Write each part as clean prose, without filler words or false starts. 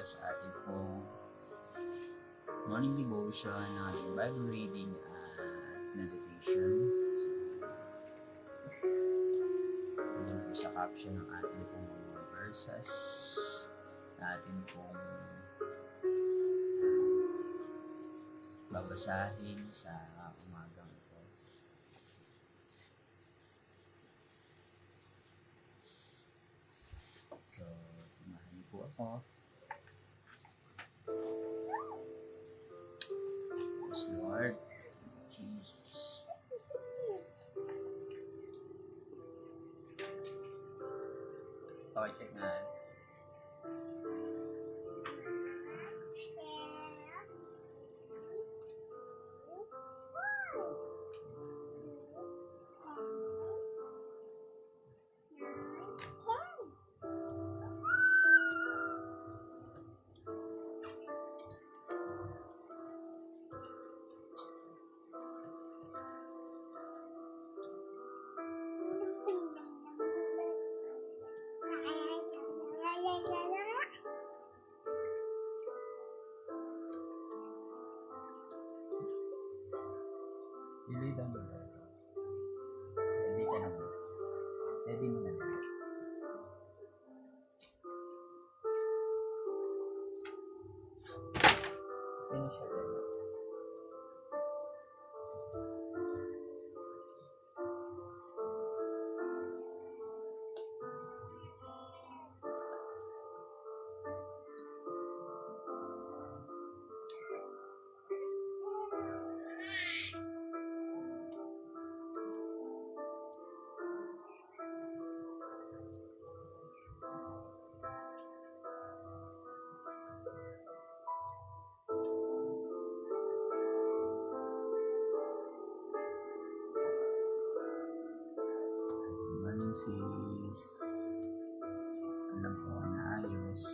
sa ating pong morning devotion, ng ating Bible reading at meditation. Yan po sa caption ng ating pong mga verses na ating pong babasahin sa umagang ito. So, samahan niyo po ako. Yes, Lord Jesus. Okay, check nga. Ready ka na, mas. Ready mo na. Finish it. Morning, sis. Alam ko na ayos.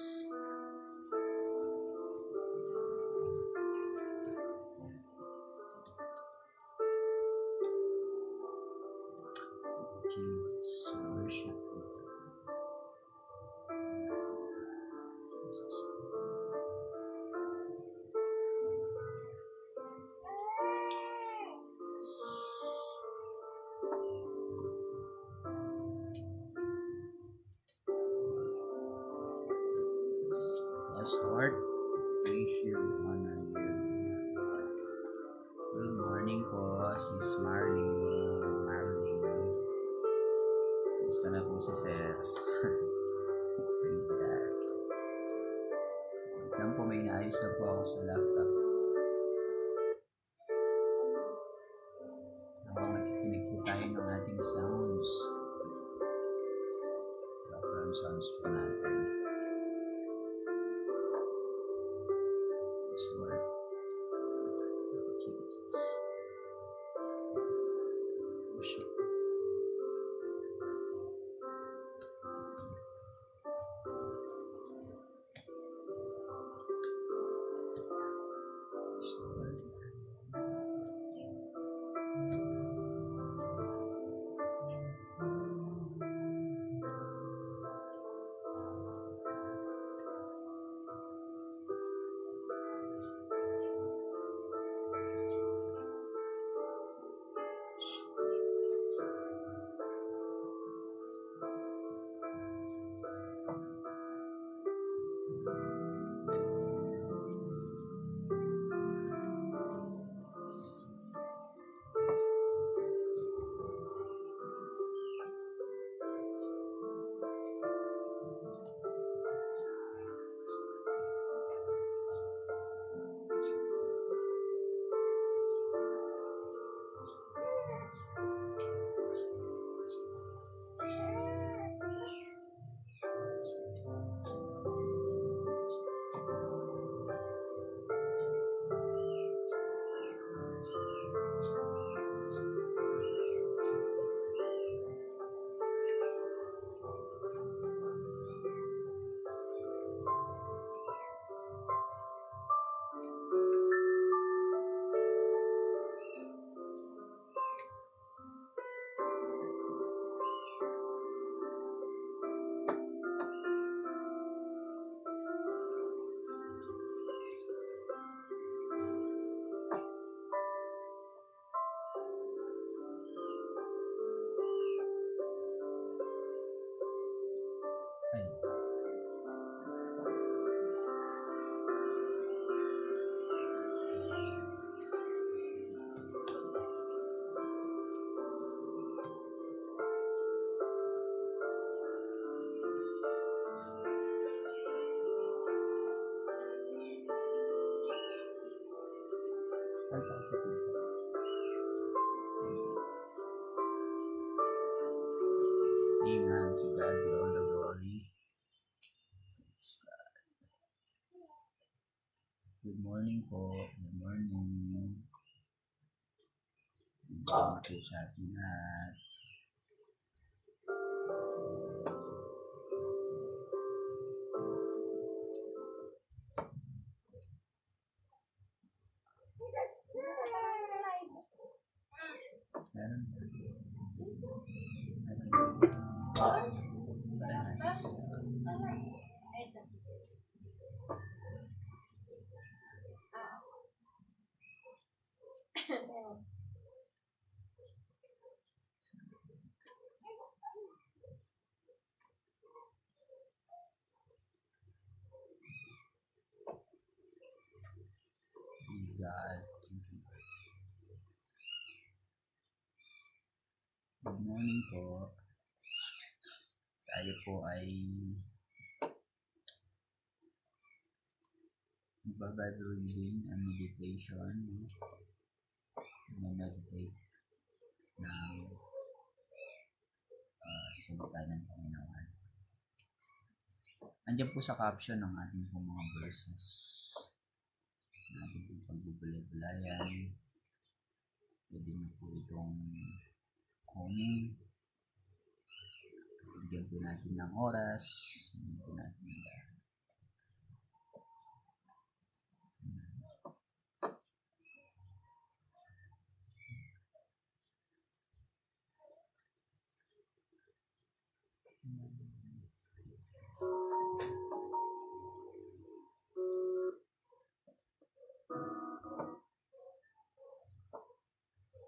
Jesus, worship you. Jesus. Yes, Lord. Praise you, honor you. Good morning po, Sis Marlene. Gusto na po si Sir. Praise God. Wait lang po, may inaayos na po ako sa laptop. Habang nakikinig po tayo ng ating sounds. Background sounds po natin. Yes, Lord. Jesus. Worship. Yes, Lord. God be all the glory. Good morning po. Good morning. Good morning po sa ating lahat. Meron. Parehas. Praise God. Good morning po. Tayo po ay Bible reading and meditation. Meditate ng salita ng Panginoon. Andiyan po sa caption ng ating pong mga verses. Natin pong pagbubulay-bulayan. Pwede na po itong kunin. Bigyan po natin ng oras. Bigyan po natin ng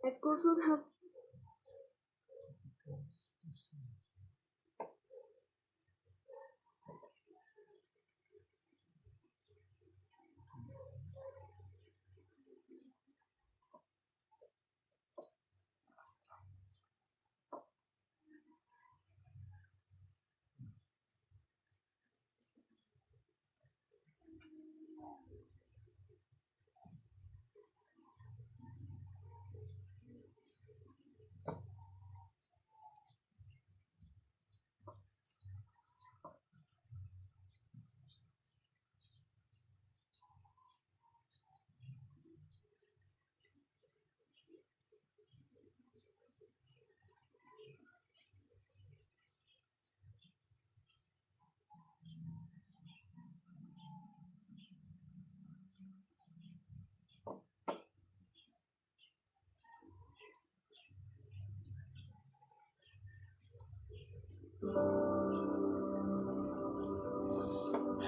Let's go soon have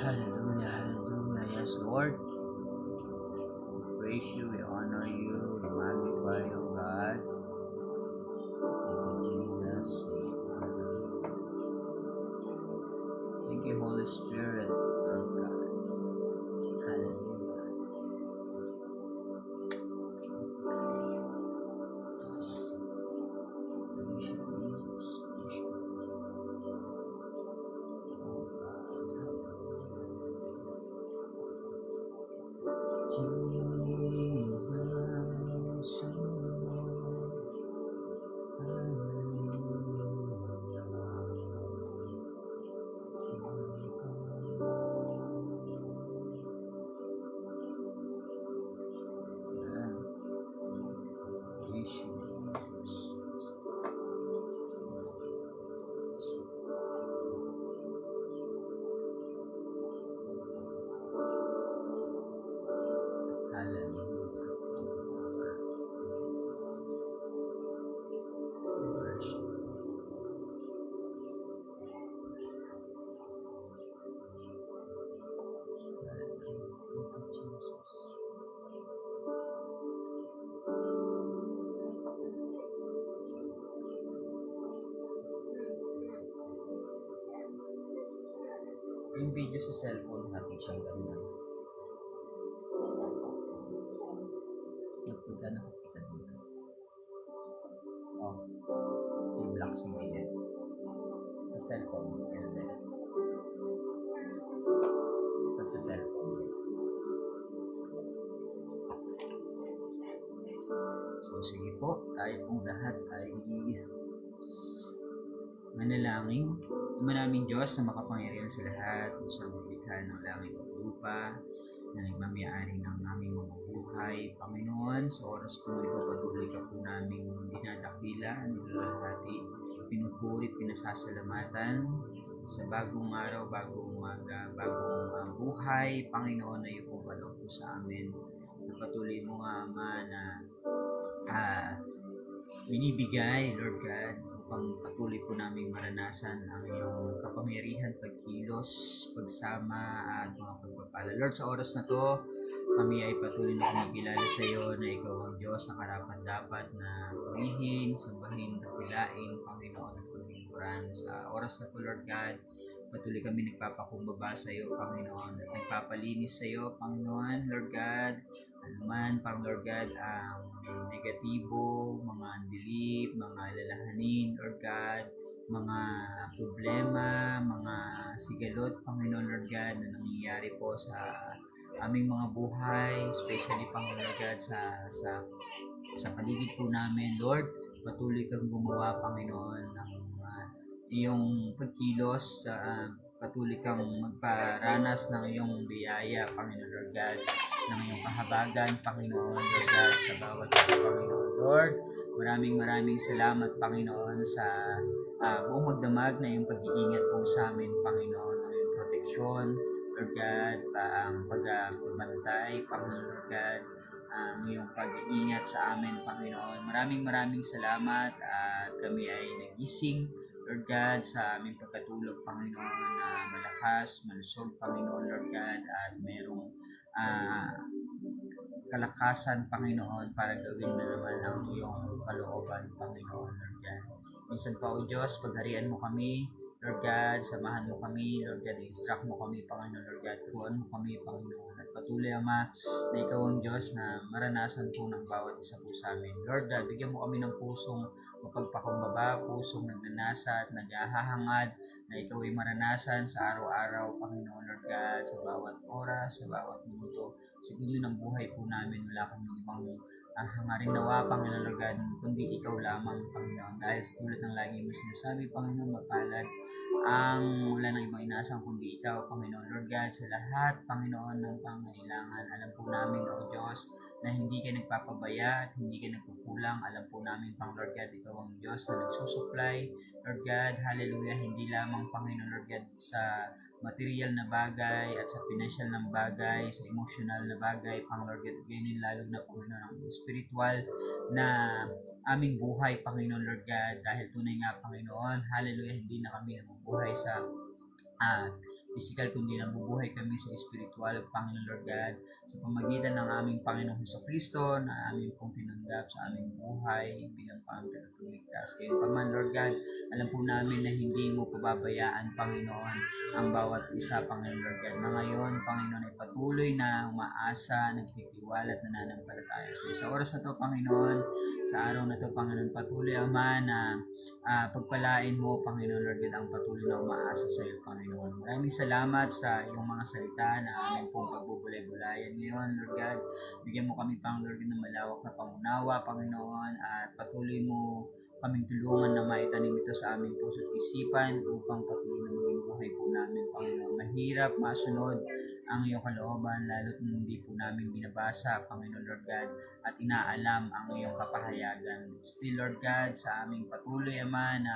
Hallelujah, hallelujah. Yes, Lord. We praise you, we honor you, we magnify you, God. Thank you, Jesus. Thank you, Holy Spirit, our God. Hallelujah. Praise you, Jesus. Praise you. Oh, God. Jesus, yung video sa cellphone natin siyang ganun. Nagpunta na kita dito. Oh, yung black sa gilid. Sa cellphone, helmet. Pag sa cellphone. So, sige po, tayo pong lahat ay Manalangin. Ama naming Diyos na makapangyarihan sa lahat, Diyos ang likha ng langit at lupa, na nagmamayari ng aming mga buhay. Panginoon, sa oras po ito, patuloy ka po namin dinadakila, nilalahati, pinupuri, pinasasalamatan sa bagong araw, bagong umaga, bagong buhay. Panginoon, na iyo po kaloob po sa amin. Napatuloy mo nga, Ama, na binibigay, Lord God, upang patuloy po namin maranasan ang iyong kapangyarihan, pagkilos, pagsama at mga pagpapala. Lord, sa oras na to, kami ay patuloy na kumikilala sa iyo na ikaw ang Diyos na karapat-dapat na purihin, sambahin, dakilain, Panginoon at paglingkuran. Sa oras na to, Lord God, patuloy kami nagpapakumbaba sa iyo, Panginoon, at nagpapalinis sa iyo, Panginoon, Lord God, anuman, pang Lord God, ang negatibo, mga unbelief, mga alalahanin, Lord God, mga problema, mga sigalot, Panginoon Lord God, na nangyayari po sa aming mga buhay, especially Panginoon God sa paligid po namin, Lord. Patuloy kang gumawa, Panginoon, ng iyong pagkilos, patuloy kang magparanas ng iyong biyaya, Panginoon Lord God, ng iyong kahabagan, Panginoon Lord God, sa bawat isa, Panginoon Lord. Maraming salamat, Panginoon, sa buong magdamag na iyong pag-iingat po sa amin, Panginoon, ang iyong proteksyon, Lord God, ang pagbantay, Panginoon Lord God, ang iyong pag-iingat sa amin, Panginoon. Maraming salamat at kami ay nagising, Lord God, sa aming pagkatulog, Panginoon, na malakas, malusog, Panginoon, Lord God, at mayroong kalakasan, Panginoon, para gawin na naman ang iyong kalooban, Panginoon, Lord God. Minsan pa, O Diyos, pagharian mo kami, Lord God, samahan mo kami, Lord God, instruct mo kami, Panginoon, Lord God, turuan mo kami, Panginoon, at patuloy, Ama, na ikaw ang Diyos na maranasan po ng bawat isa po sa amin. Lord God, bigyan mo kami ng pusong mapagpakumbaba, pusong nagnanasa at naghahangad na ikaw ay maranasan sa araw-araw, Panginoon, Lord God, sa bawat oras, sa bawat minuto, sa dulo ng buhay po namin. Wala kami ibang hangarin nawa, Panginoon Lord God, kundi ikaw lamang, Panginoon. Dahil sa tulad ng lagi mo sinasabi, Panginoon, mapalad ang wala nang ibang inaasang kundi ikaw, Panginoon Lord God, sa lahat, Panginoon, ng pangailangan. Alam po namin, O Diyos, na hindi ka nagpapabaya at hindi ka nagkukulang. Alam po namin, Pang Lord God, ikaw ang Diyos na nagsusupply, Lord God, hallelujah, hindi lamang, Panginoon Lord God, sa material na bagay at sa financial na bagay, sa emotional na bagay, Pang Lord God, ganyan lalo na, Panginoon, ang spiritual na aming buhay, Panginoon Lord God, dahil tunay nga, Panginoon, hallelujah, hindi na kami nabubuhay sa physical, kundi nabubuhay kami sa spiritual, Panginoon Lord God, sa pamagitan ng aming Panginoong Hesukristo na aming pong tinanggap sa aming buhay bilang Panginoon at Tumigtas. Kaya pa man, Lord God, alam po namin na hindi mo pababayaan, Panginoon, ang bawat isa, Panginoon Lord God, na ngayon, Panginoon, ay patuloy na umaasa, nagtitiwala at nananampalataya sa iyo. Sa oras na to, Panginoon, sa araw na to, Panginoon, patuloy, Ama, na pagpalain mo, Panginoon Lord God, ang patuloy na umaasa sa iyo, Panginoon. Maraming salamat sa iyong mga salita na aming pong pagbubulay-bulayan ngayon, Lord God. Bigyan mo kami, Panginoon Lord God, ng malawak na pangunawa, Panginoon, at patuloy mo kaming tulungan na maitanim ito sa aming puso't isipan upang patuloy na maging buhay po namin, Panginoon. Mahirap masunod ang iyong kalooban, lalo't hindi po namin binabasa, Panginoon Lord God, at inaalam ang iyong kapahayagan. Still, Lord God, sa aming patuloy, Ama, na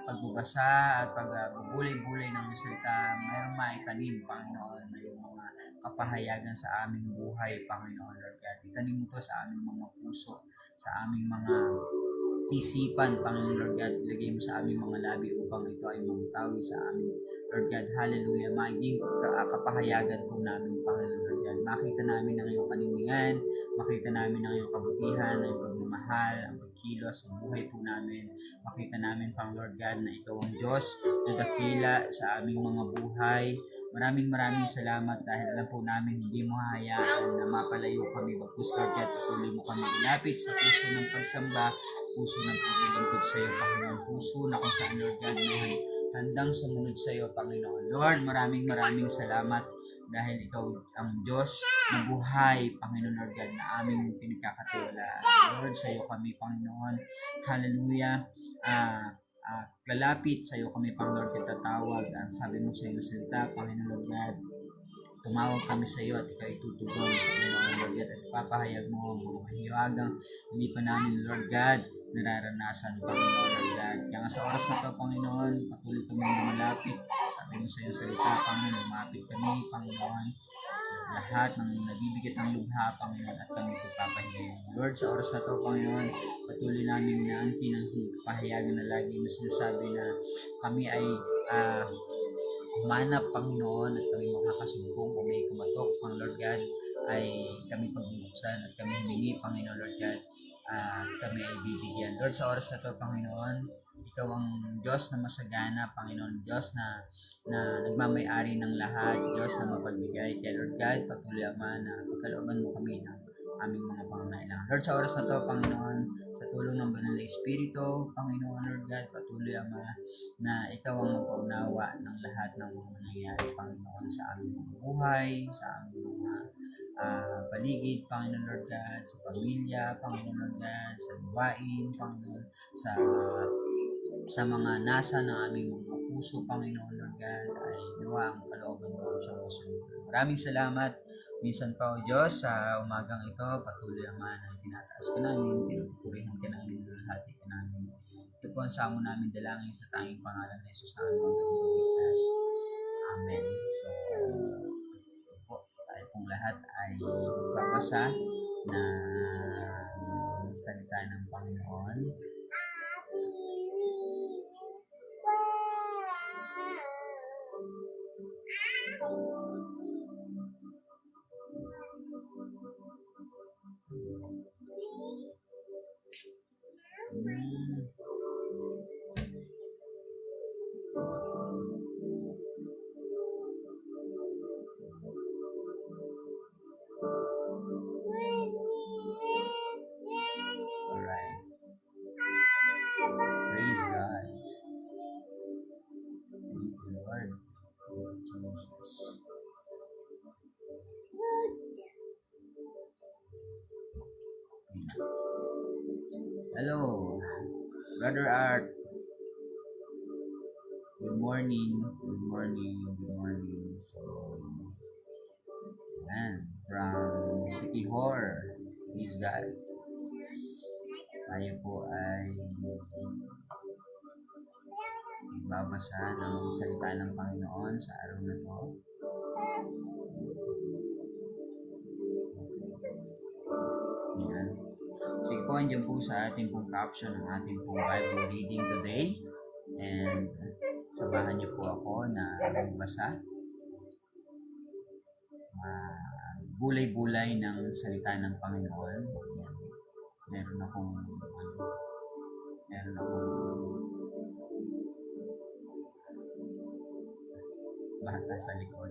pagbabasa at pagbubulay-bulay ng iyong salita, mayroong maitanim, Panginoon, na iyong mga kapahayagan sa aming buhay, Panginoon Lord God. Itanim mo ito sa aming mga puso, sa aming mga isipan, Panginoon Lord God, ilagay mo sa aming mga labi upang ito ay mamutawi sa amin, Lord God, hallelujah, maging kapahayagan po namin, Panginoon Lord God. Makita namin ang iyong kanindigan, makita namin ang iyong kabutihan, ang iyong pagmamahal, ang pagkilos sa buhay po namin. Makita namin, Pang Lord God, na ikaw ang Diyos na dakila sa aming mga buhay. Maraming salamat dahil alam po namin hindi mo hahayaan na mapalayo kami bagkus, Lord God, patuloy mo kami ilapit sa puso ng pagsamba, puso ng paglilingkod sa iyo, Panginoon, puso na kung saan, Lord God, may handang sumunod sa iyo, Panginoon. Lord, maraming salamat dahil ikaw ang Diyos na buhay, Panginoon Lord God, na aming pinagkakatiwalaan. Lord, sa iyo kami, Panginoon. Hallelujah. lalapit sa iyo kami, Panginoon, kitatawag. Ang sabi mo sa iyong salita, Panginoon God, tumawag kami sa iyo at ikaw itutugon, Panginoon Lord God, at ipapahayag mo ang mga hiwagang hindi pa namin, Lord God, nararanasan, Panginoon Lord God. Kaya nga sa oras na ito, Panginoon, patuloy kami lumalapit. Sabi mo sa iyong salita, Panginoon, lumapit kami, Panginoon, lahat ng nabibigit ng lubha, Panginoon, at kami pagpapahiyagan. Lord, sa oras na ito, Panginoon, patuloy namin na ang pahayagan na lagi mo sinasabi na kami ay humanap, Panginoon, at kami makakasumbong kung may kumatok, Pang Lord God, ay kami pagbubuksan at kami humingi, Panginoon Lord God, at kami ay bibigyan. Lord, sa oras na ito, Panginoon, ikaw ang Diyos na masagana, Panginoon, Diyos na nagmamay-ari ng lahat, Diyos na mapagbigay. Kaya Lord God, patuloy Ama na pagkalooban mo kami ng aming mga pangangailangan. Lord, sa oras na ito, Panginoon, sa tulong ng Banal na Espiritu, Panginoon, Lord God, patuloy Ama na ikaw ang magpaunawa ng lahat ng mga nangyayari, Panginoon, sa aming mga buhay, sa aming mga paligid, Panginoon Lord God, sa pamilya, Panginoon Lord God, sa gawain, Panginoon, sa mga nasa ng aming mga puso, Panginoon Lord God, ay nawa ang kalooban mo siyang masunod. Maraming salamat. Minsan pa, O Diyos, sa umagang ito, patuloy Ama na tinataas ka namin, pinupurihan ka namin, nalahati ka namin. Ito po ang samo namin dalangin sa tanging pangalan ng Jesus na aming pagkakas. Amen. So, po, tayo pong lahat ay magbabasa na salita ng Panginoon. Alright. Praise God. Thank you, Lord. Thank you, Jesus. Hello, Brother Art. Good morning. Good morning. Good morning. So, yan. From Sikihor. Praise God. Tayo po ay magbabasa ng salita ng Panginoon sa araw na to. Yan. Sige po, andyan po sa ating pong caption ng ating pong Bible reading today. And samahan niyo po ako na magbasa. Bulay-bulay ng salita ng Panginoon. Yan. Meron akong bata sa likod.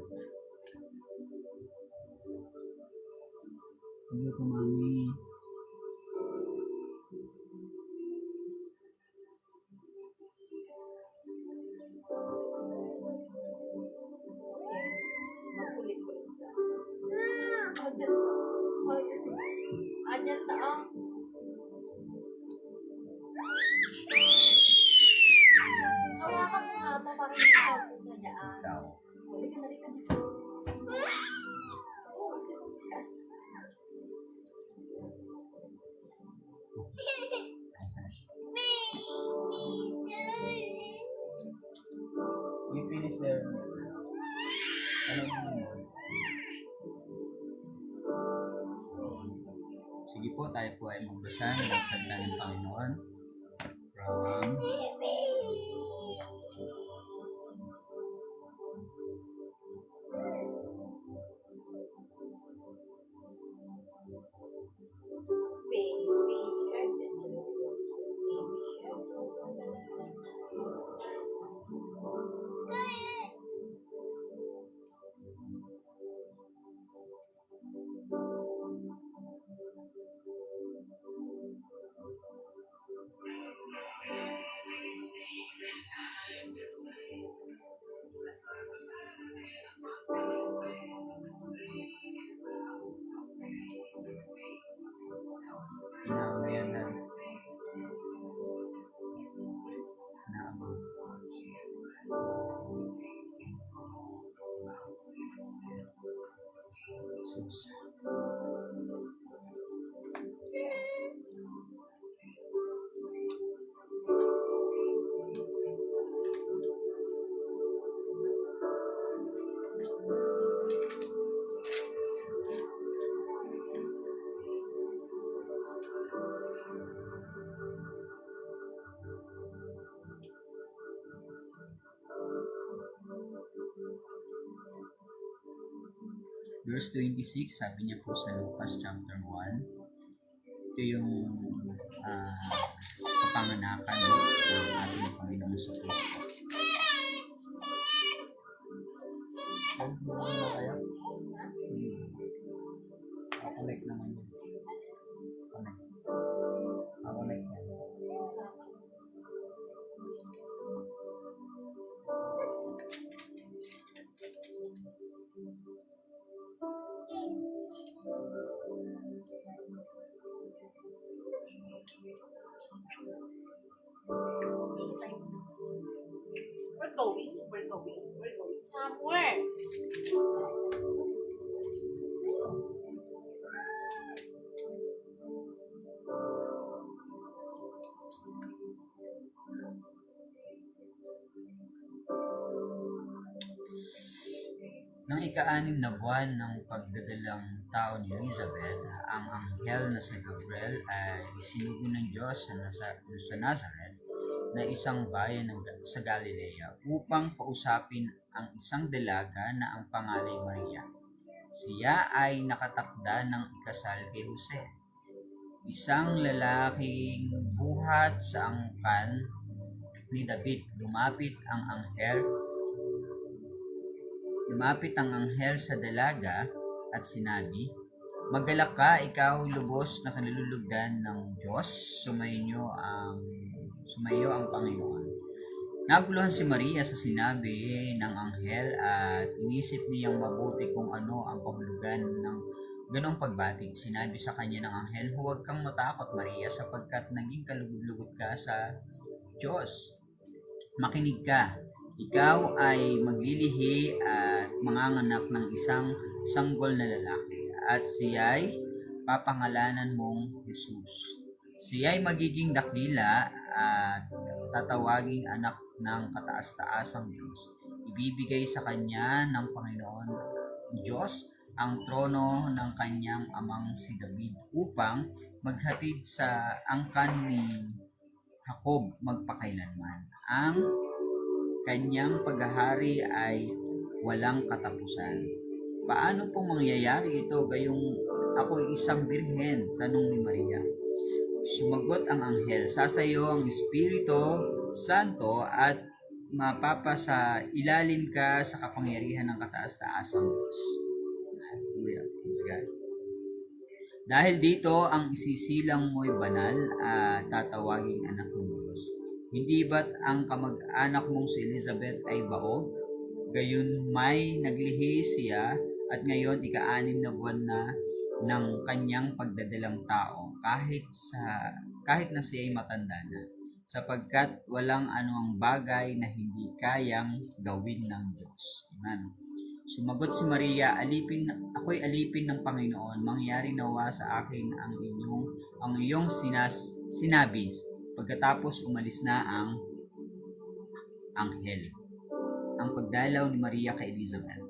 Hindi ko, Mami. Adyan taong. Hawakan mo nga ito para hindi ka punta dyan. Ikaw. Huli ka na rin kami sa... You finish there. Sige po, tayo po ay magbasa ng salita ng Panginoon from Jesus. Verse 26, sabi niya po sa Lucas chapter 1, ito yung kapanganakan ng ating Panginoon sa Kristo. Connect naman yun. Connect. Connect yan. We're going somewhere. Nang ika-6 na buwan ng pagdadalang tao ni Elizabeth, ang anghel na si Gabriel ay sinugo ng Diyos sa Nazareth na isang bayan sa Galilea upang kausapin ang isang dalaga na ang pangalan Maria. Siya ay nakatakda ng ikasal kay Jose, isang lalaking buhat sa angkan ni David. Lumapit ang anghel sa dalaga at sinabi, "Magalak ka, ikaw lubos na kinalulugdan ng Diyos, sumayo ang Panginoon." Naguluhan si Maria sa sinabi ng anghel at inisip niyang mabuti kung ano ang kahulugan ng ganong pagbati. Sinabi sa kanya ng anghel, "Huwag kang matakot, Maria, sapagkat naging kalugod-lugod ka sa Diyos. Makinig ka. Ikaw ay maglilihi at manganganak ng isang sanggol na lalaki at siya'y papangalanan mong Jesus. Siya'y magiging dakila at tatawaging anak ng kataas-taasang Diyos. Ibibigay sa kanya ng Panginoon Diyos ang trono ng kanyang amang si David upang maghatid sa angkan ni Jacob magpakailanman. Ang kanyang paghahari ay walang katapusan." "Paano po mangyayari ito gayong ako'y isang birhen?" tanong ni Maria. Sumagot ang anghel, "Sasayo ang Espiritu Santo at mapapasa ilalim ka sa kapangyarihan ng kataas-taasang Diyos." Hallelujah, praise God. "Dahil dito ang isisilang mo'y banal at tatawaging anak ng Diyos. Hindi ba't ang kamag-anak mong si Elizabeth ay baog? Gayon may naglihi siya at ngayon ika-6 na buwan na ng kanyang pagdadalang tao kahit na siya ay matanda na, sapagkat walang anumang bagay na hindi kayang gawin ng Diyos." Amen. Sumagot si Maria, "Ako'y alipin ng Panginoon, mangyari nawa sa akin ang iyong sinabi." Pagkatapos umalis na ang anghel. Ang pagdalaw ni Maria kay Elizabeth.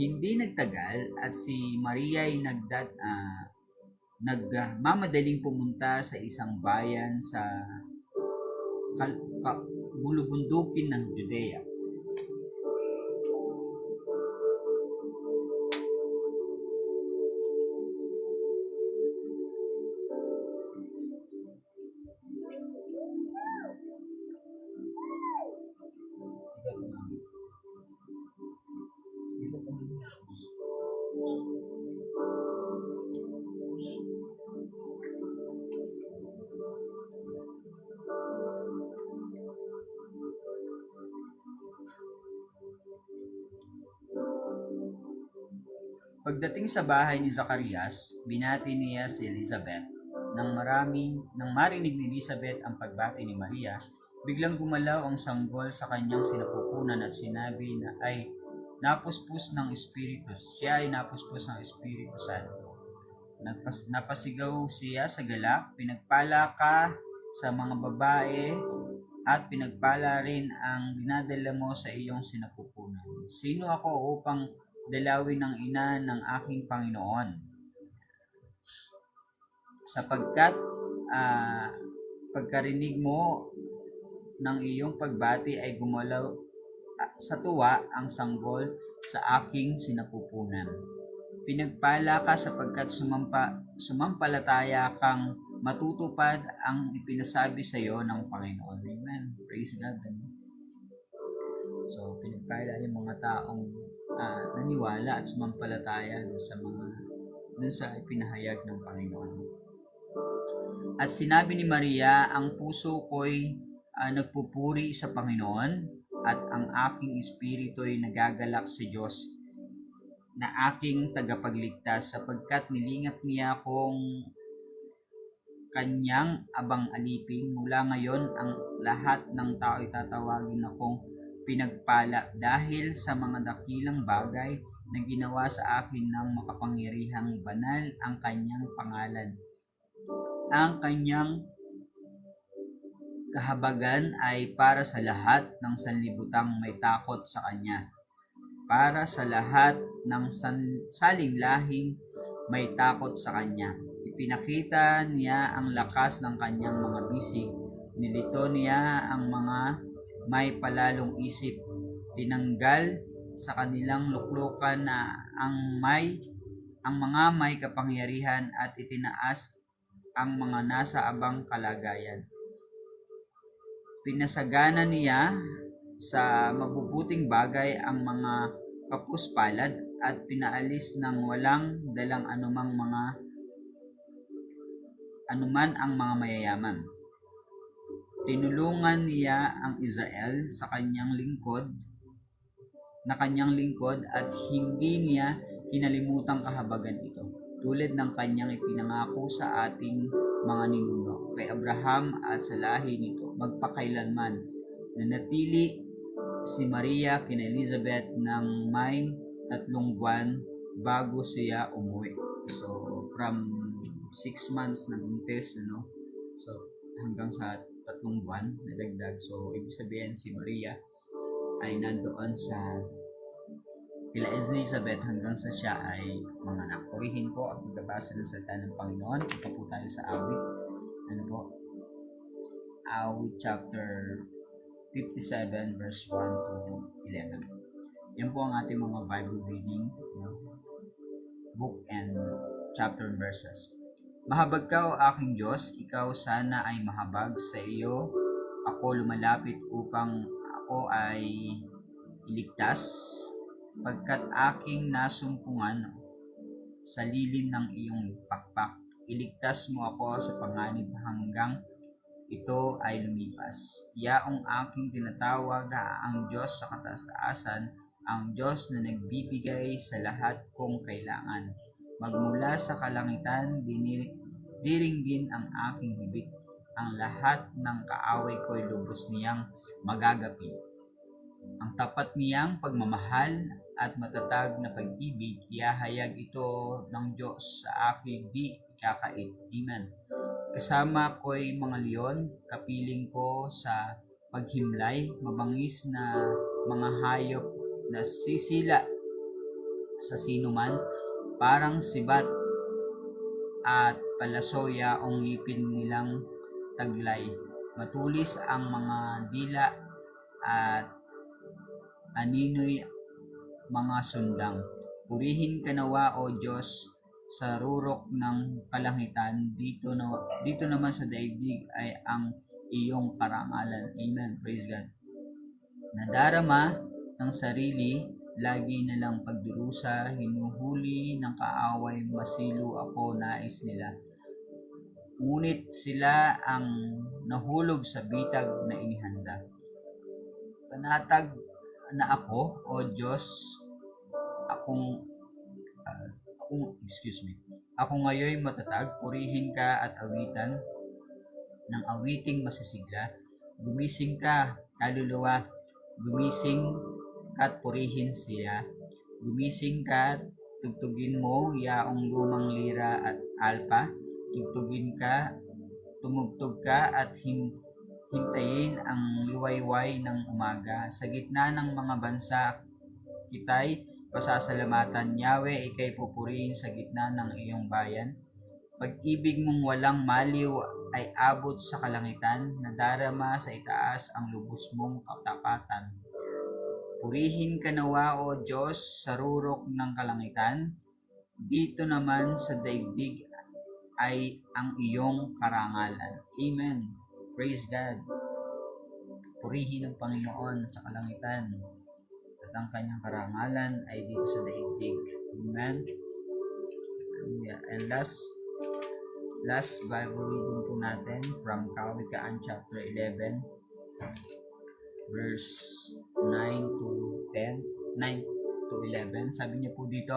Hindi nagtagal at si Maria ay nagmamadaling pumunta sa isang bayan sa bulubundukin ng Judea. Pagdating sa bahay ni Zacarias, binati niya si Elizabeth. Nang marinig ni Elizabeth ang pagbati ni Maria, biglang gumalaw ang sanggol sa kanyang sinapupunan at sinabi na napuspos ng Espiritu. Siya ay napuspos ng Espiritu Santo. Napasigaw siya sa galak, pinagpala ka sa mga babae, at pinagpala rin ang dinadala mo sa iyong sinapupunan. Sino ako upang dalawin ng ina ng aking Panginoon? Sapagkat pagkarinig mo ng iyong pagbati ay gumalaw sa tuwa ang sanggol sa aking sinapupunan. Pinagpala ka sapagkat sumampalataya kang matutupad ang ipinasabi sa iyo ng Panginoon. Amen. Praise God. So, pinagpala yung mga taong naniwala at sumampalataya dun sa ipinahayag ng Panginoon. At sinabi ni Maria, ang puso ko'y nagpupuri sa Panginoon at ang aking espiritu ay nagagalak sa Diyos na aking tagapagligtas sapagkat nilingat niya kung kanyang abang-alipin. Mula ngayon, ang lahat ng tao ay tatawagin akong pinagpala dahil sa mga dakilang bagay na ginawa sa akin ng makapangyarihang banal ang kanyang pangalan. Ang kanyang kahabagan ay para sa lahat ng sanlibutang may takot sa kanya. Para sa lahat ng salinglahing may takot sa kanya. Ipinakita niya ang lakas ng kanyang mga bisig. Nilito niya ang mga may palalong isip. Tinanggal sa kanilang luklukan na ang mga may kapangyarihan at itinaas ang mga nasa abang kalagayan. Pinasagana niya sa mabubuting bagay ang mga kapuspalad at pinaalis ng walang dalang anuman ang mga mayayaman. Tinulungan niya ang Israel sa kanyang lingkod at hindi niya kinalimutang kahabagan ito, tulad ng kanyang ipinangako sa ating mga ninuno, kay Abraham at sa lahi nito magpakailanman. Nanatili si Maria kina Elizabeth ng may 3 buwan bago siya umuwi. So, from 6 months na buntis, so hanggang sa 3 buwan na dagdag. So, ibig sabihin si Maria ay nandoon sa kila Elizabeth hanggang sa siya ay manganak. Purihin po ang pagbabasa ng salita ng Panginoon. Ito po tayo sa awit. Awit chapter 57 verse 1 to 11. Yan po ang ating mga Bible reading, book and chapter verses. Mahabag ka o aking Diyos, ikaw sana ay mahabag. Sa iyo ako lumalapit upang ako ay iligtas, pagkat aking nasumpungan sa lilim ng iyong pakpak. Iligtas mo ako sa panganib hanggang ito ay lumipas. Yaong aking tinatawag ang Diyos sa kataas-taasan, ang Diyos na nagbibigay sa lahat kong kailangan. Magmula sa kalangitan, diringgin ang aking bibig. Ang lahat ng kaaway ko'y lubos niyang magagapi. Ang tapat niyang pagmamahal at matatag na pag-ibig, ihahayag ito ng Diyos sa aking di ikakait. Amen. Kasama ko'y mga leon, kapiling ko sa paghimlay, mabangis na mga hayop na sisila sa sinuman, parang sibat at palasoya ang ngipin nilang taglay. Matulis ang mga dila at aninoy mga sundang. Purihin ka nawa o Diyos sa rurok ng kalangitan, dito naman sa daigdig ay ang iyong karangalan. Amen. Praise God. Nadarama ng sarili, lagi na lang pagdurusa, hinuhuli ng kaaway, masilo ako nais nila. Ngunit sila ang nahulog sa bitag na inihanda. Panatag na ako, O Diyos, Ako ngayon matatag, purihin ka at awitan ng awiting masisigla. Gumising ka, kaluluwa, gumising ka't purihin siya. Gumising ka, tugtugin mo yaong lumang lira at alpa. Tugtugin ka, tumugtog ka at hintayin ang luwayway ng umaga. Sa gitna ng mga bansa kita'y pasasalamatan. Yahweh, ika'y pupurihin sa gitna ng iyong bayan. Pag-ibig mong walang maliw ay abot sa kalangitan, nadarama sa itaas ang lubos mong katapatan. Purihin ka nawa, O Diyos, sa rurok ng kalangitan. Dito naman sa daigdig ay ang iyong karangalan. Amen. Praise God. Purihin ang Panginoon sa kalangitan at ang kanyang karangalan ay dito sa daigdig. Amen. And last Bible reading po natin from Kawikaan chapter 11 verse 9 to 11. Sabi niya po dito,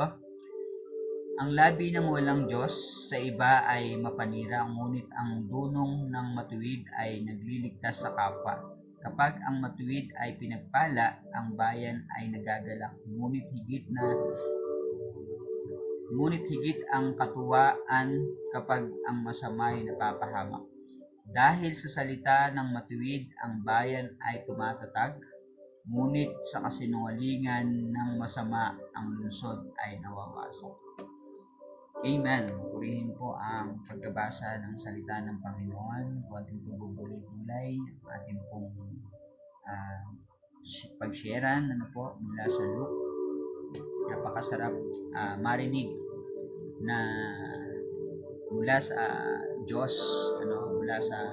ang labi ng walang Diyos sa iba ay mapanira, ngunit ang dunong ng matuwid ay nagliligtas sa kapwa. Kapag ang matuwid ay pinagpala, ang bayan ay nagagalak, ngunit higit ang katuwaan kapag ang masama ay napapahamak. Dahil sa salita ng matuwid, ang bayan ay tumatatag, ngunit sa kasinungalingan ng masama, ang lungsod ay nawawasak. Amen. Purihin po ang pagbabasa ng salita ng Panginoon. Kung ating pagbubuloy-bulay, ating pong pag-sharean mula sa Luke. Napakasarap marinig na mula sa Diyos, mula sa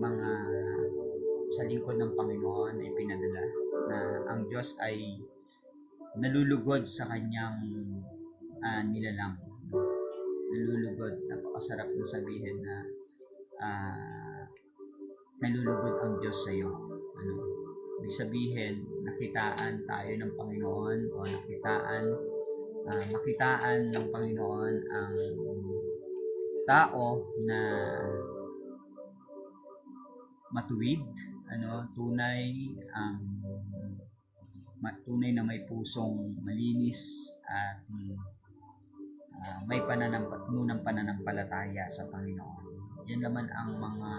mga sa lingkod ng Panginoon ay pinadala na ang Diyos ay nalulugod sa kanyang nilalang. Nalulugod, napakasarap na sabihin na nalulugod ang Diyos sa iyo. Ibig sabihin, nakitaan tayo ng Panginoon o makitaan ng Panginoon ang tao na matuwid, tunay na may pusong malinis at may pananampalataya sa Panginoon. Yan naman ang mga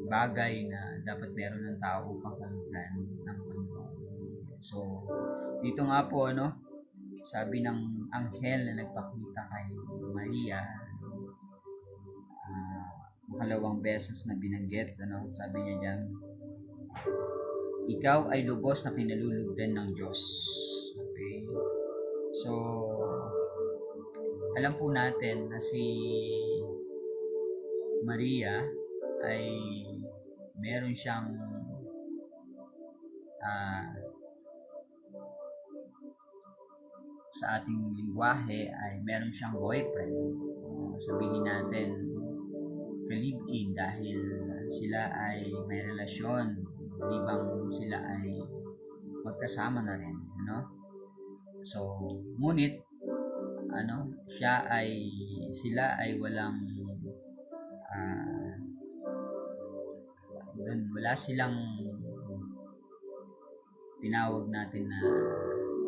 bagay na dapat meron ng tao upang kalugdan ng Panginoon. So, dito nga po, sabi ng anghel na nagpakita kay Maria, makalawang beses na binanggit, sabi niya diyan, ikaw ay lubos na kinalulugdan ng Diyos. Okay? So, alam po natin na si Maria ay meron siyang sa ating lingwahe ay meron siyang boyfriend. Sabihin natin ka-live-in dahil sila ay may relasyon libang sila ay magkasama na rin, So, ngunit sila ay wala silang tinawag natin na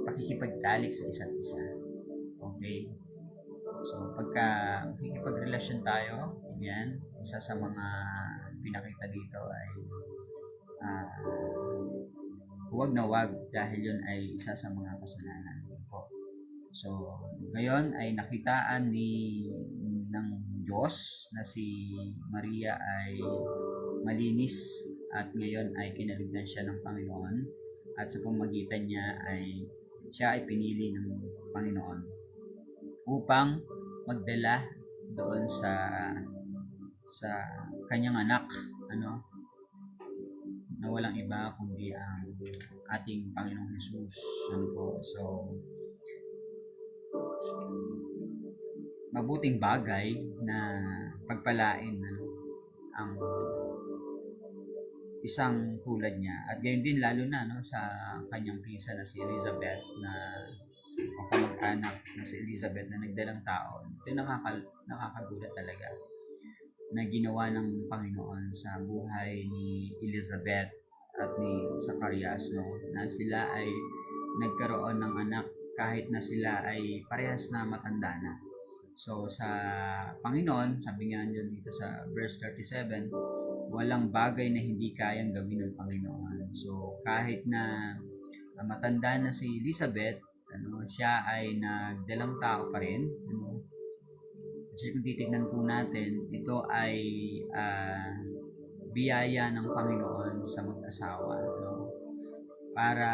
pakikipagtalik sa isa't isa. Okay? So, pagka makikipagrelasyon tayo, yan, isa sa mga pinakita dito ay huwag na huwag dahil yun ay isa sa mga kasalanan po. So, ngayon ay nakitaan ng Diyos na si Maria ay malinis at ngayon ay kinalugdan siya ng Panginoon at sa pamamagitan niya ay siya ay pinili ng Panginoon upang magdala doon sa kanyang anak, na walang iba kundi ang ating Panginoong Jesus. So, mabuting bagay na pagpalain ang isang tulad niya. At gayon din lalo na sa kanyang pinsa na si Elizabeth o kamag-anak na si Elizabeth na nagdalang taon. Ito nakakagulat talaga na ginawa ng Panginoon sa buhay ni Elizabeth at ni Zacarias, no, na sila ay nagkaroon ng anak kahit na sila ay parehas na matanda na. So sa Panginoon, sabi nga niyo dito sa verse 37, walang bagay na hindi kayang gawin ng Panginoon. So kahit na matanda na si Elizabeth, siya ay nagdalang tao pa rin. Kasi kung titignan po natin, ito ay biyaya ng Panginoon sa mag-asawa, para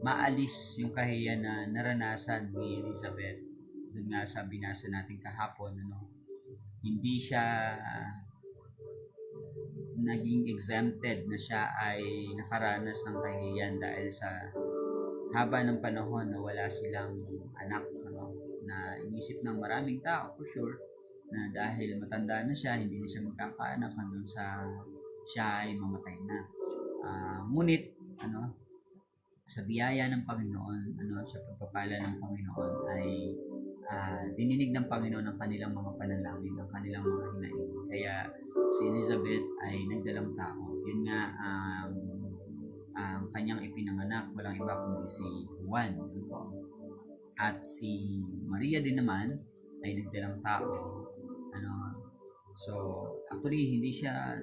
maalis yung kahiyan na naranasan ni Elizabeth. Doon nga sa binasa natin kahapon, hindi siya naging exempted na siya ay nakaranas ng kahiyan dahil sa haba ng panahon na wala silang anak, na inisip ng maraming tao for sure na dahil matanda na siya, hindi na siya magkakaanak hanggang sa siya ay mamatay na. Ngunit sa biyaya ng Panginoon, sa pagpapala ng Panginoon ay dininig ng Panginoon ang kanilang mga panalangin, ang kanilang mga hinaing. Kaya si Elizabeth ay nagdalang tao. Yun nga ang kanyang ipinanganak, walang iba kundi si Juan. At si Maria din naman ay nagdalang tao. So actually hindi siya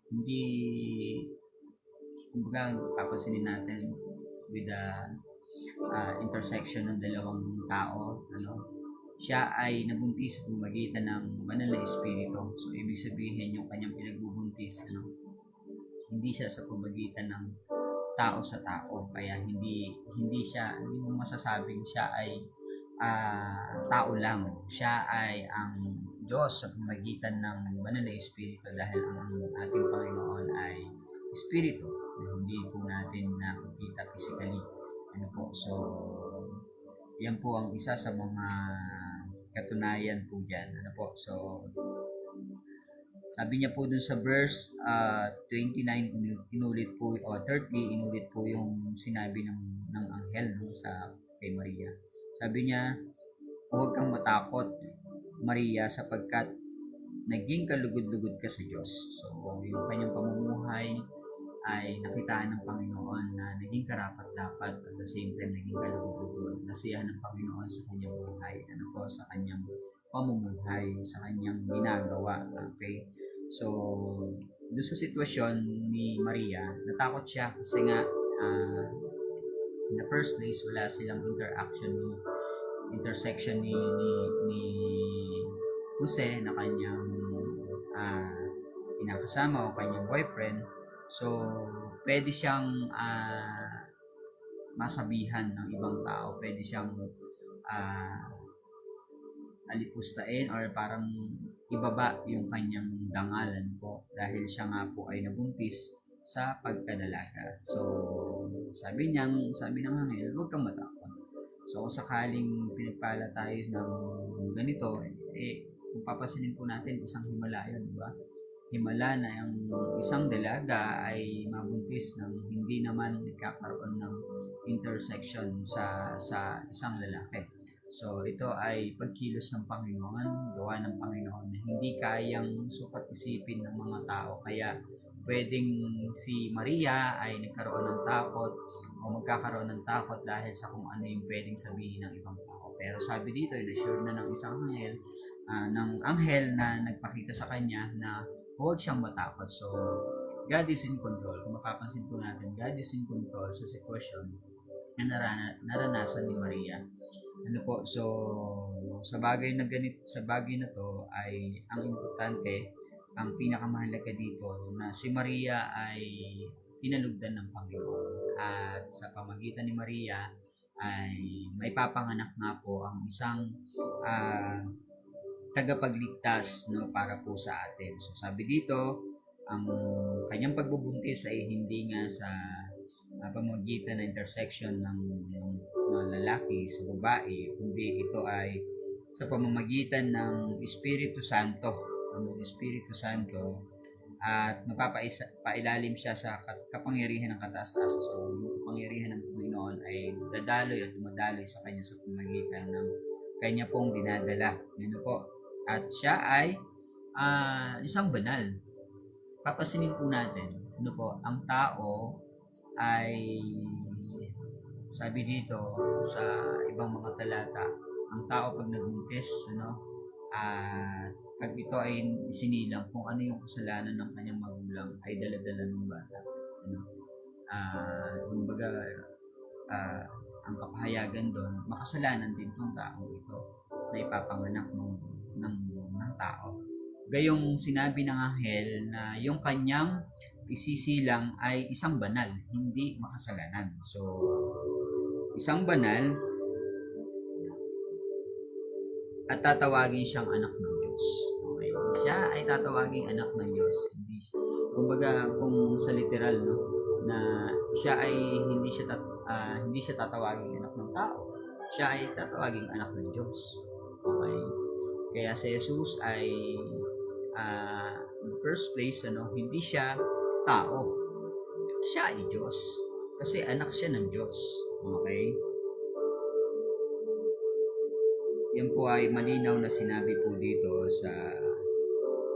hindi, kumbaga papansinin natin with the intersection ng dalawang tao, siya ay nabuntis sa pamamagitan ng banal na espiritu. So ibig sabihin yung kanyang pinagbubuntis, hindi siya sa pamamagitan ng tao sa tao, kaya hindi mo masasabing siya ay tao lang. Siya ay ang Diyos sa pamamagitan ng banal na espiritu, dahil ang ating Panginoon ay espiritu na hindi po natin nakikita physically. So yan po ang isa sa mga katunayan po dyan. So sabi niya po dun sa verse 29, inulit po, o 30, inulit po yung sinabi ng anghel sa kay Maria. Sabi niya, huwag kang matakot, Maria, sapagkat naging kalugod-lugod ka sa Diyos. So yung kanyang pamumuhay ay nakitaan ng Panginoon na naging karapat-dapat, at the same time naging kalugod-lugod. Nasiyahan ng Panginoon sa kanyang buhay, sa kanyang pamumuhay, sa kanyang ginagawa. Okay? So, doon sa sitwasyon ni Maria, natakot siya kasi nga in the first place, wala silang intersection ni Jose na kanyang pinakasama o kanyang boyfriend. So, pwede siyang masabihan ng ibang tao, pwede siyang alipustain or parang ibaba yung kanyang dangalan po, dahil siya nga po ay nabuntis sa pagkadalaga. So, sabi ng anghel, huwag kang matakot. So, kung sakaling pinagpala tayo ng ganito, kung papasinin po natin, isang himala yun, di ba? Himala na yung isang dalaga ay mabuntis ng hindi naman nagkakaroon ng intersection sa isang lalaki. So, ito ay pagkilos ng Panginoon, gawa ng Panginoon na hindi kayang sukat-isipin ng mga tao. Kaya, pwedeng si Maria ay nagkaroon ng takot o magkakaroon ng takot dahil sa kung ano yung pwedeng sabihin ng ibang tao. Pero sabi dito, sure na ng isang anghel na nagpakita sa kanya na huwag siyang matakot. So, God is in control. Kung mapapansin po natin, God is in control sa sitwasyon na naranasan ni Maria. So sa bagay na to ay ang importante, ang pinakamahalaga dito, na si Maria ay tinalugdan ng Panginoon, at sa pamagitan ni Maria ay may papanganak nga po ang isang tagapagligtas, para po sa atin. So sabi dito, ang kanyang pagbubuntis ay hindi nga sa pamamagitan ng intersection ng lalaki sa babae, kundi ito ay sa pamamagitan ng Espiritu Santo. Espiritu Santo, at mapapailalim siya sa kapangyarihan ng kataas-taas. So, yung kapangyarihan ng Panginoon ay dadaloy at dumadaloy sa kanya sa pamamagitan ng kanya pong dinadala. At siya ay isang banal. papasinin po natin, ano po, ang tao ay, sabi dito sa ibang mga talata, ang tao pag nagbuntis, at pag ito ay isinilang, kung ano yung kasalanan ng kanyang magulang, ay daladala ng bata. Kumbaga, ah, ang kapahayagan doon, makasalanan din tong taong ito na ipapanganak ng tao. Gayong sinabi ng anghel na yung kanyang isisilang ay isang banal, hindi makasalanan. So, isang banal at tatawagin siyang anak ng Diyos. Okay? Siya ay tatawaging anak ng Diyos. Kumbaga, kung sa literal, na siya ay hindi siya tatawaging anak ng tao. Siya ay tatawaging anak ng Diyos. Okay? Kaya si Jesus ay in the first place, hindi siya tao. Siya ay Diyos. Kasi anak siya ng Diyos. Okay? Yan po ay malinaw na sinabi po dito sa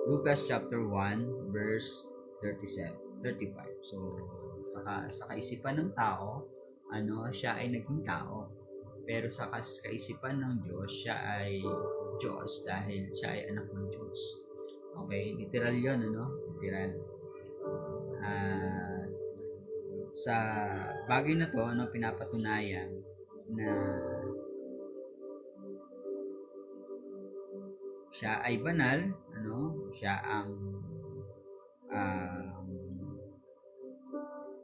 Lucas chapter 1 verse 37, 35. So, sa kaisipan ng tao, siya ay naging tao. Pero sa kaisipan ng Diyos, siya ay Diyos dahil siya ay anak ng Diyos. Okay? Literal yun, Literal. Sa bagay na to, pinapatunayan na siya ay banal, siya ang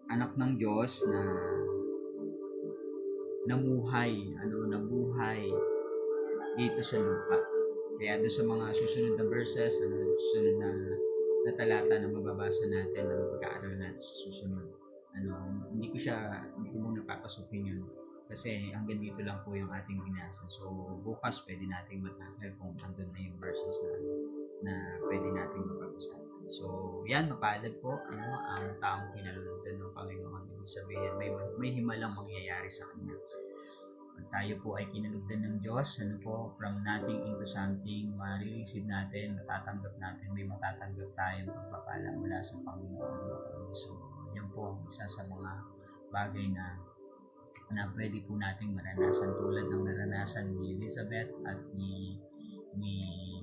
anak ng Diyos na namuhay dito sa lupa. Kaya doon sa mga susunod na verses, susunod na talata na mababasa natin, na pag-aaral natin sa susunod. Hindi ko muna papasukin yun. Kasi hanggang dito lang po yung ating binasa. So, bukas pwede nating matakal kung andun na yung verses na pwede nating mapag-usapan. So, yan, mapalad po ang taong kinalulugdan ng Panginoon. Ibig sabihin, may himalang mangyayari sa kanya. Pag tayo po ay kinalugdan ng Diyos, from nothing into something, marireceive natin, matatanggap natin, may matatanggap tayong pagpapala mula sa Panginoon. So, yan po ang isa sa mga bagay na pwede po nating maranasan tulad ng naranasan ni Elizabeth at ni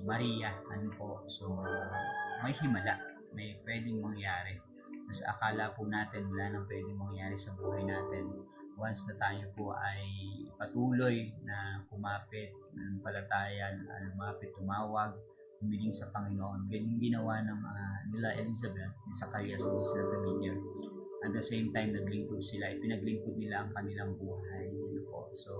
Maria. So, may himala, may pwedeng mangyari. Mas akala po natin wala nang pwedeng mangyari sa buhay natin. Once na tayo po ay patuloy na kumapit, nanampalataya, lumapit, tumawag, humiling sa Panginoon. Ganyan ginawa ng nila Elizabeth, ni Zacarias, ni sila Tumidya. At the same time, naglingkod sila, ipinaglingkod nila ang kanilang buhay. So,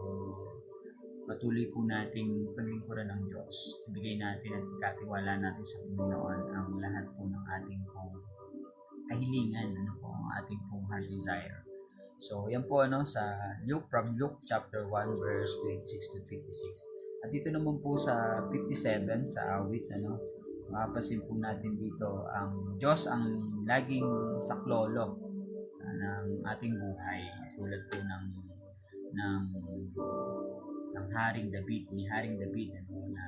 patuloy po nating paglingkuran ng Diyos. Ibigay natin at katiwala natin sa Panginoon ang lahat po ng ating pong kahilingan, ang ating pong heart desire. So, yan po sa from Luke chapter 1 verse 26 to 26. At dito naman po sa 57, sa awit, mapapansin po natin dito, ang Diyos ang laging saklolo ng ating buhay, tulad po ng Haring David, ni Haring David, na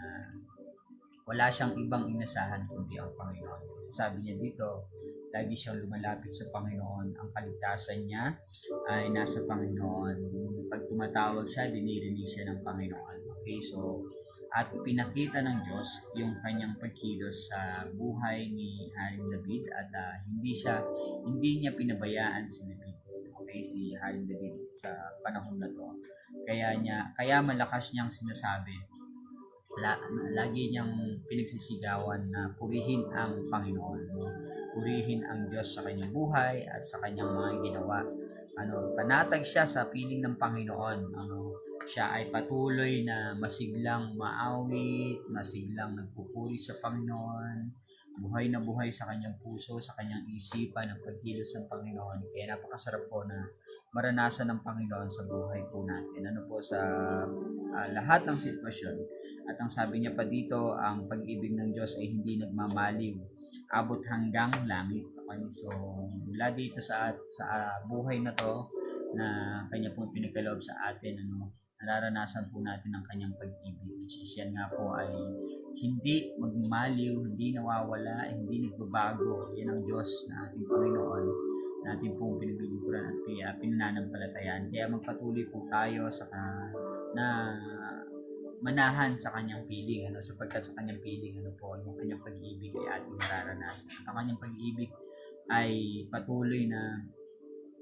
wala siyang ibang inasahan kundi ang Panginoon. Sabi niya dito, lagi siyang lumalapit sa Panginoon. Ang kaligtasan niya ay nasa Panginoon. Pag tumatawag siya, dinirinig siya ng Panginoon. Okay, so, at pinakita ng Diyos yung kanyang pagkilos sa buhay ni Haring David at hindi niya pinabayaan si David. Okay, si Haring David sa panahon na to. Kaya malakas niyang sinasabi, lagi niyang pinagsisigawan na purihin ang Panginoon, purihin ang Diyos sa kanyang buhay at sa kanyang mga ginawa. Panatag siya sa piling ng Panginoon. Siya ay patuloy na masiglang maawit, masiglang nagpupuri sa Panginoon, buhay na buhay sa kanyang puso, sa kanyang isipan, ang pagkilos ng Panginoon. Kaya napakasarap po na maranasan ng Panginoon sa buhay po natin. Sa lahat ng sitwasyon. At ang sabi niya pa dito, ang pag-ibig ng Diyos ay hindi nagmamaliw, abot hanggang langit. Okay? So, mula dito sa buhay na to, na kanya pong pinagkaloob sa atin, nararanasan po natin ang kanyang pag-ibig. Which is yan nga po ay hindi magmaliw, hindi nawawala, hindi nagbabago. Yan ang Diyos na ating Panginoon, na ating pong pinagbilingkuran at pinananampalatayaan. Kaya magpatuloy po tayo sa na manahan sa kanyang piling, sapagkat sa kanyang piling, yung kanyang pag-ibig ay ating mararanasan. Ang kanyang pag-ibig ay patuloy na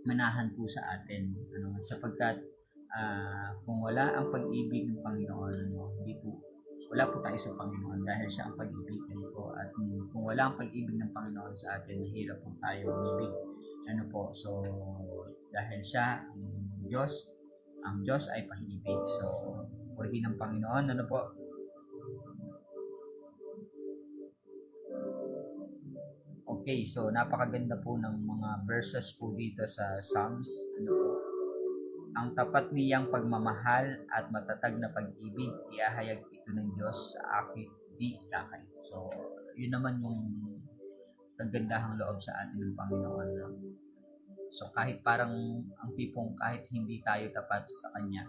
manahan po sa atin, sapagkat kung wala ang pag-ibig ng Panginoon, wala po tayo sa Panginoon dahil siya ang pag-ibig po. At kung wala ang pag-ibig ng Panginoon sa atin, mahirap po tayo umibig. So dahil siya ang Diyos ay pag-ibig. So purihin ng Panginoon, po. Okay, so napakaganda po ng mga verses po dito sa Psalms. Ang tapat niyang pagmamahal at matatag na pag-ibig, ihahayag ito ng Diyos sa akin, di kakay. So, yun naman yung kagandahang loob sa atin ng Panginoon. So, kahit parang ang tipong kahit hindi tayo tapat sa Kanya,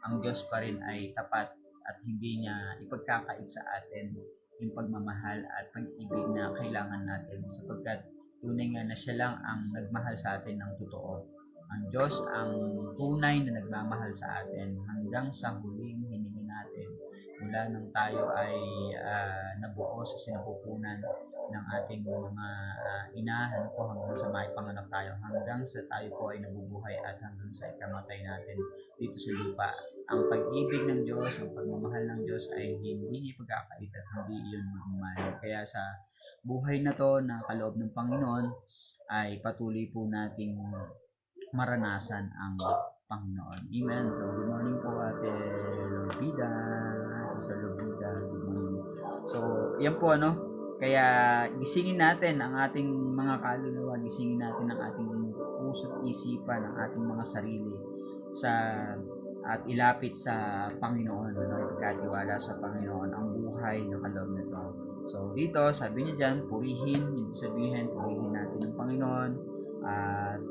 ang Diyos pa rin ay tapat at hindi niya ipagkakait sa atin yung pagmamahal at pag-ibig na kailangan natin, sapagkat tunay nga na siya lang ang nagmahal sa atin ng totoo. Ang Diyos ang tunay na nagmamahal sa atin hanggang sa huling hiningi natin, mula nang tayo ay nabuo sa sinapupunan ng ating mga ina, hanggang sa maipanganak tayo, hanggang sa tayo po ay nabubuhay at hanggang sa ikamatay natin dito sa lupa. Ang pag-ibig ng Diyos, ang pagmamahal ng Diyos ay hindi ipagkakait at hindi iyon magmahal. Kaya sa buhay na to na kaloob ng Panginoon ay patuloy po nating maranasan ang Panginoon. Amen. So, good morning po, Ate Lorbida. Sister Lorbida, good morning. So, yan po, kaya gisingin natin ang ating mga kaluluwa, gisingin natin ang ating puso't isipan, ang ating mga sarili at ilapit sa Panginoon, ipagkatiwala sa Panginoon ang buhay na kaloob nito. So, dito, sabi niya dyan, purihin, ibig sabihin, purihin natin ang Panginoon at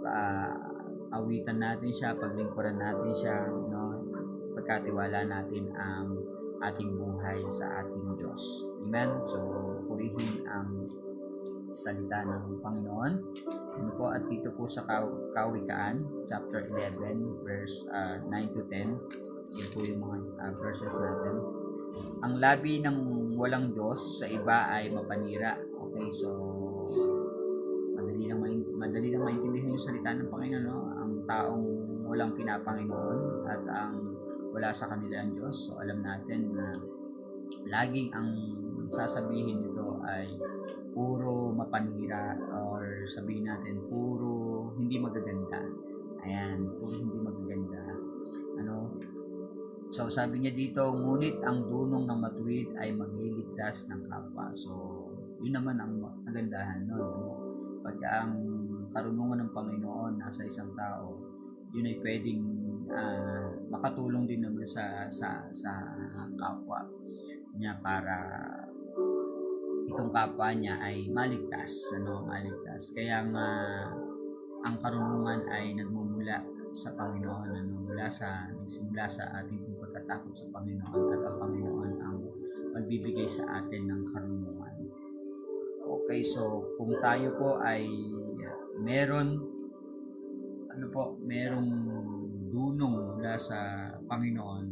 awitan natin siya, paglingkuran natin siya, pagkatiwala natin ang ating buhay sa ating Diyos. Amen? So, purihin ang salita ng Panginoon. At dito po sa Kawikaan, chapter 11, verse 9 to 10, yun po yung mga verses natin. Ang labi ng walang Diyos sa iba ay mapanira. Okay, so madali lang maintindihan yung salita ng Panginoon, ang taong walang pinapanginoon at ang wala sa kanila ang Diyos. So alam natin na laging ang sasabihin nito ay puro mapanira, or sabihin natin puro hindi magaganda. Ayan, puro hindi magaganda. So sabi niya dito, ngunit ang dunong ng matuwid ay magliligtas ng kapwa. So yun naman ang kagandahan pag ang karunungan ng Panginoon nasa isang tao, yun ay pwedeng makatulong din naman sa kapwa niya para itong kapwa niya ay maligtas. Kaya nga ang karunungan ay nagmumula sa Panginoon, nagsimula sa ating pagkatakot sa Panginoon, at ang Panginoon ang magbibigay sa atin ng karunungan. Okay, so kung tayo po ay merong dunong mula sa Panginoon,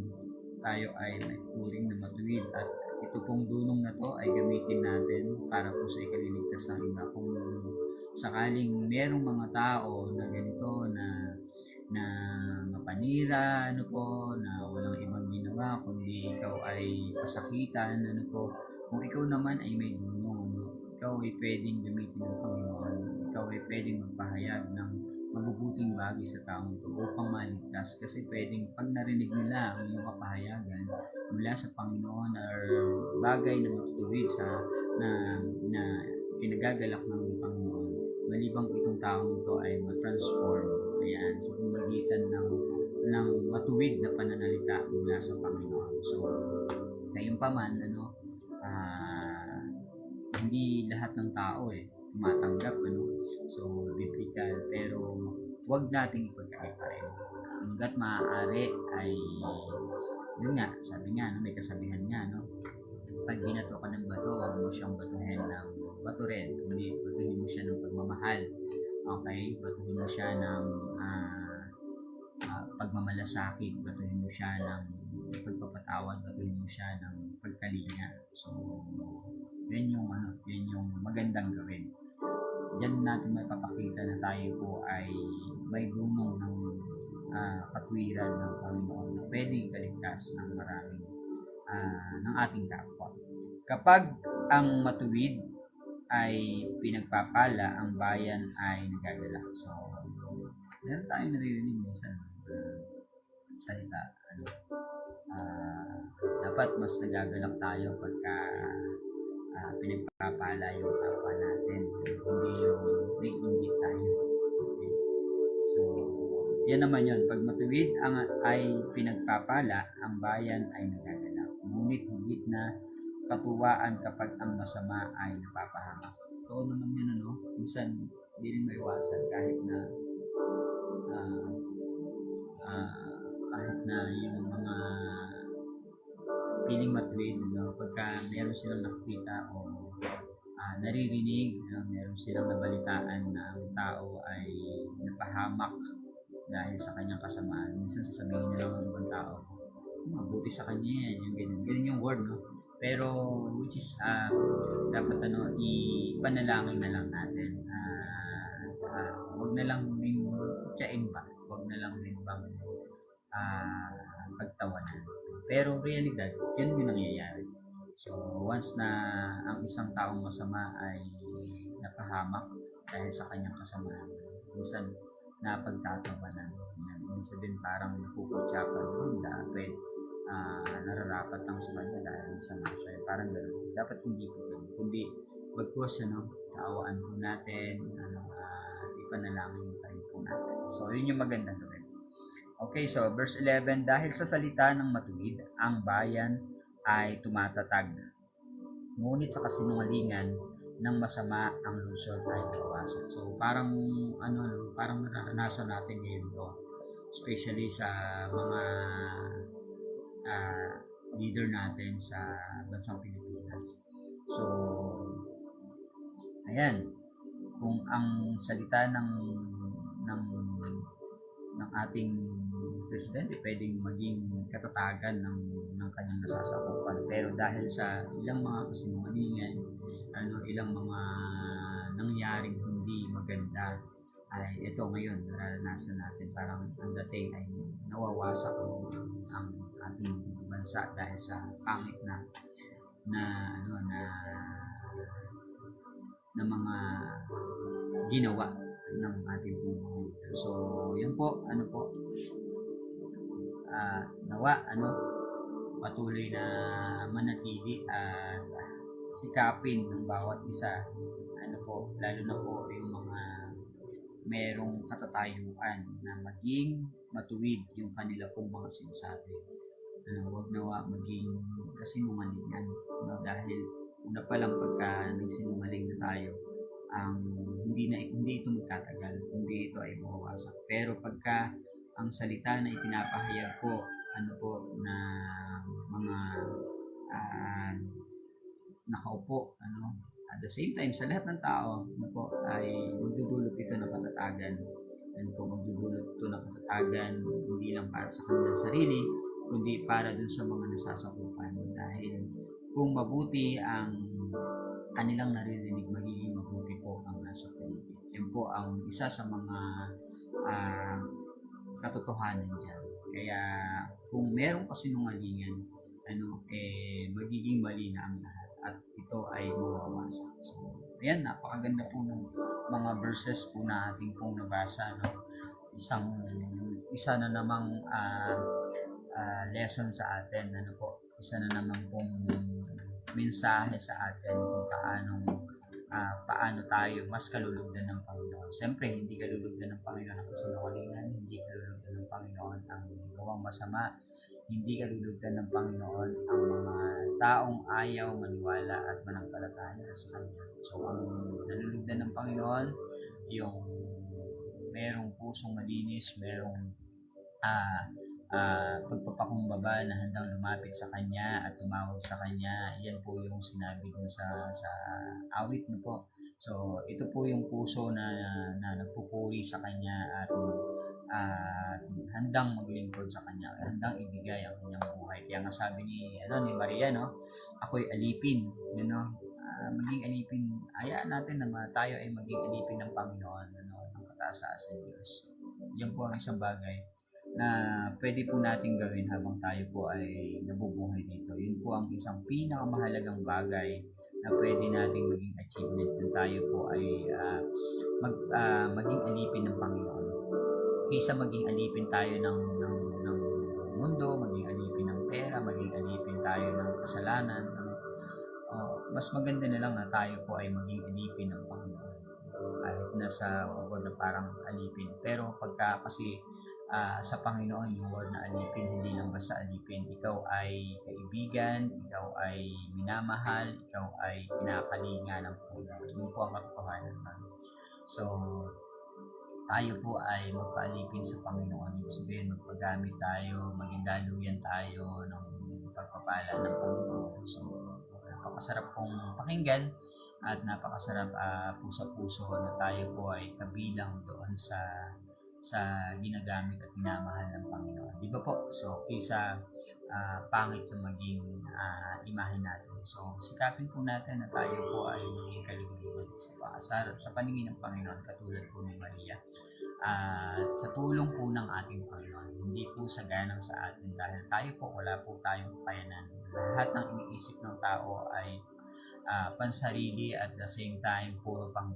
tayo ay may turing na matuwid, at ito pong dunong na to ay gamitin natin para po sa ikaliligtas ng iba. Kung sakaling merong mga tao na ganito na mapanira, na walang ibang ginawa kundi ikaw ay pasakitan, kung ikaw naman ay may dunong, ikaw ay pwedeng gamitin ng Panginoon, ikaw ay pwedeng magpahayag ng mabubuting bagay sa taong ito upang maligtas, kasi pwedeng pag narinig nila ang iyong kapahayagan mula sa Panginoon or bagay na matutuwid na pinagagalak ng Panginoon, malibang itong taong ito ay ma-transform, ayan, sa pamagitan ng matuwid na pananalita mula sa Panginoon. So ngayon pa man, hindi lahat ng tao tumatanggap, so biblical, pero wag nating ipagkait pa rin. Hanggat maaari ay, yun nga, sabi nga, may kasabihan nga, pag binato ka ng mo siyang batuhin ng bato rin, kundi batuhin mo siya ng pagmamahal. Okay? Batuhin mo siya ng pagmamalasakit, batuhin mo siya ng pagpapatawad, batuhin mo siya ng pagkalinga. So, yan yung magandang gawin. Diyan natin may papakita na tayo po ay may dunong ng katwiran ng Panginoon na pwedeng kaligtas ng maraming ng ating kapwa. Kapag ang matuwid ay pinagpapala, ang bayan ay nagagalak. So, meron tayong naririnig minsan salita. Dapat mas nagagalak tayo pagka pinagpapala yung kapwa natin, hindi yung nag-inggit tayo. Okay? So, yan naman yun. Pag matuwid ay pinagpapala, ang bayan ay nagagalak. Ngunit higit na katuwaan kapag ang masama ay napapahamak. Ito naman yun, minsan hindi rin maiwasan kahit na yung mga piling matuwid, pagka meron silang nakikita o naririnig, meron silang nabalitaan na ang tao ay napahamak dahil sa kanyang kasamaan. Minsan sasabihin nila ng ibang tao, mabuti sa kanya yan, yung ganyan. Ganyan yung word, Pero, which is, dapat, ipanalangin na lang natin. Huwag na lang yung tiyain ba? Huwag na lang din bang pagtawanan. Pero, realidad, yun yung nangyayari. So, once na ang isang taong masama ay napahamak dahil sa kanyang kasamaan, minsan napagtatawanan. Ibig sabihin parang napuputyapan, dapat nararapat lang sa kanya dahil masama siya. Parang gano'n. Dapat hindi po gano'n. Kundi bagkus, kaawaan po natin, ipanalangin pa rin po natin. So, yun yung magandang gawin. Okay, so verse 11, dahil sa salita ng matuwid, ang bayan ay tumatatag. Ngunit sa kasinungalingan ng masama, ang lungsod ay nawawasak. So, parang parang nararanasan natin ngayon to. Especially sa mga leader natin sa bansang Pilipinas. So, ayan, kung ang salita ng ating presidente pwedeng maging katatagan ng kanyang nasasakupan, pero dahil sa ilang mga kasinungalingan, ilang mga nangyaring hindi maganda, ay ito ngayon nararanasan natin, parang ang dating ay nawawasak ang ating bansa dahil sa pangit na mga ginawa ng ating buong. So, yun po, nawa, patuloy na manatili at sikapin ng bawat isa, lalo na po yung mga merong katatayuan na maging matuwid yung kanila pong mga sinasabi. Huwag nawa maging kasinungalingan, dahil una pa lang pagka nagsinungaling na tayo, hindi ito magtatagal, hindi ito ay mawawasak. Pero pagka ang salita na ipinapahayag po, na mga nakaupo, at the same time, sa lahat ng tao, ay magdudulot ito ng katatagan. Magdudulot ito ng katatagan, hindi lang para sa kanilang sarili, kundi para dun sa mga nasasakupan. Dahil kung mabuti ang kanilang naririnig, magiging mabuti po ang nasa paligid. Yan po ang isa sa mga katotohanan dyan. Kaya kung merong kasinungalingan, magiging mali na ang lahat at ito ay mawawasak. So, ayan, napakaganda po ng mga verses po na ating pong nabasa, isa na namang lesson sa atin, isa na namang pong mensahe sa atin kung paano tayo mas kalulugdan ng Panginoon. Siyempre, hindi kalulugdan ng Panginoon ang kasinungalingan, hindi kalulugdan ng Panginoon ang gawang masama, hindi kalulugdan ng Panginoon ang mga taong ayaw maniwala at manampalataya sa Kanya. So, ang nalulugdan ng Panginoon, yung merong pusong malinis, merong pagpapakumbaba na handang lumapit sa Kanya at tumawag sa Kanya. Yan po yung sinabi dun sa awit na po. So, ito po yung puso na nagpupuri sa Kanya at handang maglingkod sa Kanya, handang ibigay ang kanyang buhay. Kaya nga sabi ni Maria, no, ako'y alipin, maging alipin, hayaan natin na tayo ay maging alipin ng Panginoon, ng kataas-taasan Diyos. Yan po ang isang bagay na pwede po natin gawin habang tayo po ay nabubuhay dito. Yun po ang isang pinakamahalagang bagay na pwede nating maging achievement kung tayo po ay maging alipin ng Panginoon. Kaysa maging alipin tayo ng mundo, maging alipin ng pera, maging alipin tayo ng kasalanan, mas maganda na lang na tayo po ay maging alipin ng Panginoon. Kahit nasa word na parang alipin. Pero pagka kasi sa Panginoon, yung word na alipin, hindi lang basta alipin. Ikaw ay kaibigan, ikaw ay minamahal, ikaw ay pinakalinga ng Panginoon. Yun po ang katotohanan. So, tayo po ay magpaalipin sa Panginoon. Ibig sabihin, magpagamit tayo, maging daluyan tayo ng pagpapala ng Panginoon. So, napakasarap pong pakinggan at napakasarap puso na tayo po ay kabilang doon sa ginagamit at minamahal ng Panginoon. Di ba po? So, kaysa pangit yung maging imahe natin. So, sikapin po natin na tayo po ay maging kalugod sa paningin ng Panginoon, katulad po ni Maria. At sa tulong po ng ating Panginoon, hindi po sa ganang sa atin dahil tayo po, wala po tayong kakayanan. Lahat ng iniisip ng tao ay pansarili at the same time puro pang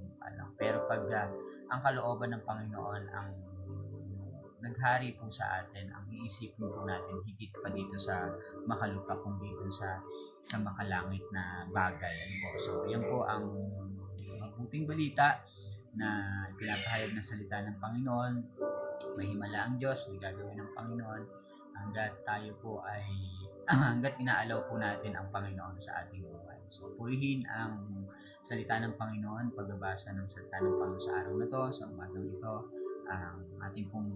pero pag ang kalooban ng Panginoon ang naghari po sa atin, ang iisipin po natin higit pa dito sa makalupa kundi dito sa makalangit na bagay. So, yan po ang mabuting balita na pinapahayag ng salita ng Panginoon. Mahimala ang Diyos, may gagawin ng Panginoon hanggat tayo po ay hanggat inaalaw po natin ang Panginoon sa ating buhay. So, purihin ang salita ng Panginoon, pagbabasa ng salita ng Panginoon sa araw na to, sa umagang ito. Ang ating pong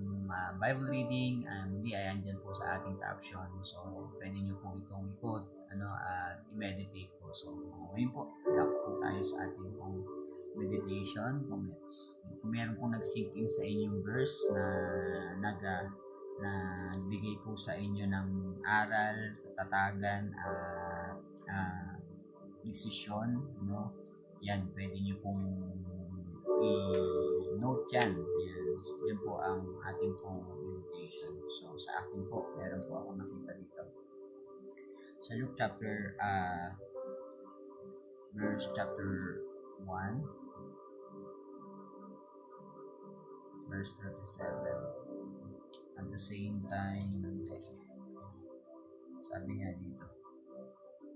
Bible reading, hindi ay andyan po sa ating caption. So, pwede nyo po itong ikot, at i-meditate po. So, ngayon po, lock po tayo sa ating pong meditation. Kung meron pong nag-sink in sa inyong verse na bigay po sa inyo ng aral, katatagan, desisyon, yan, pwede nyo pong i-note yan. Yan po ang ating pong meditation. So, sa akin po, meron po ako nakita dito. Sa Luke chapter 1, verse 37. At the same time, sabi nga dito,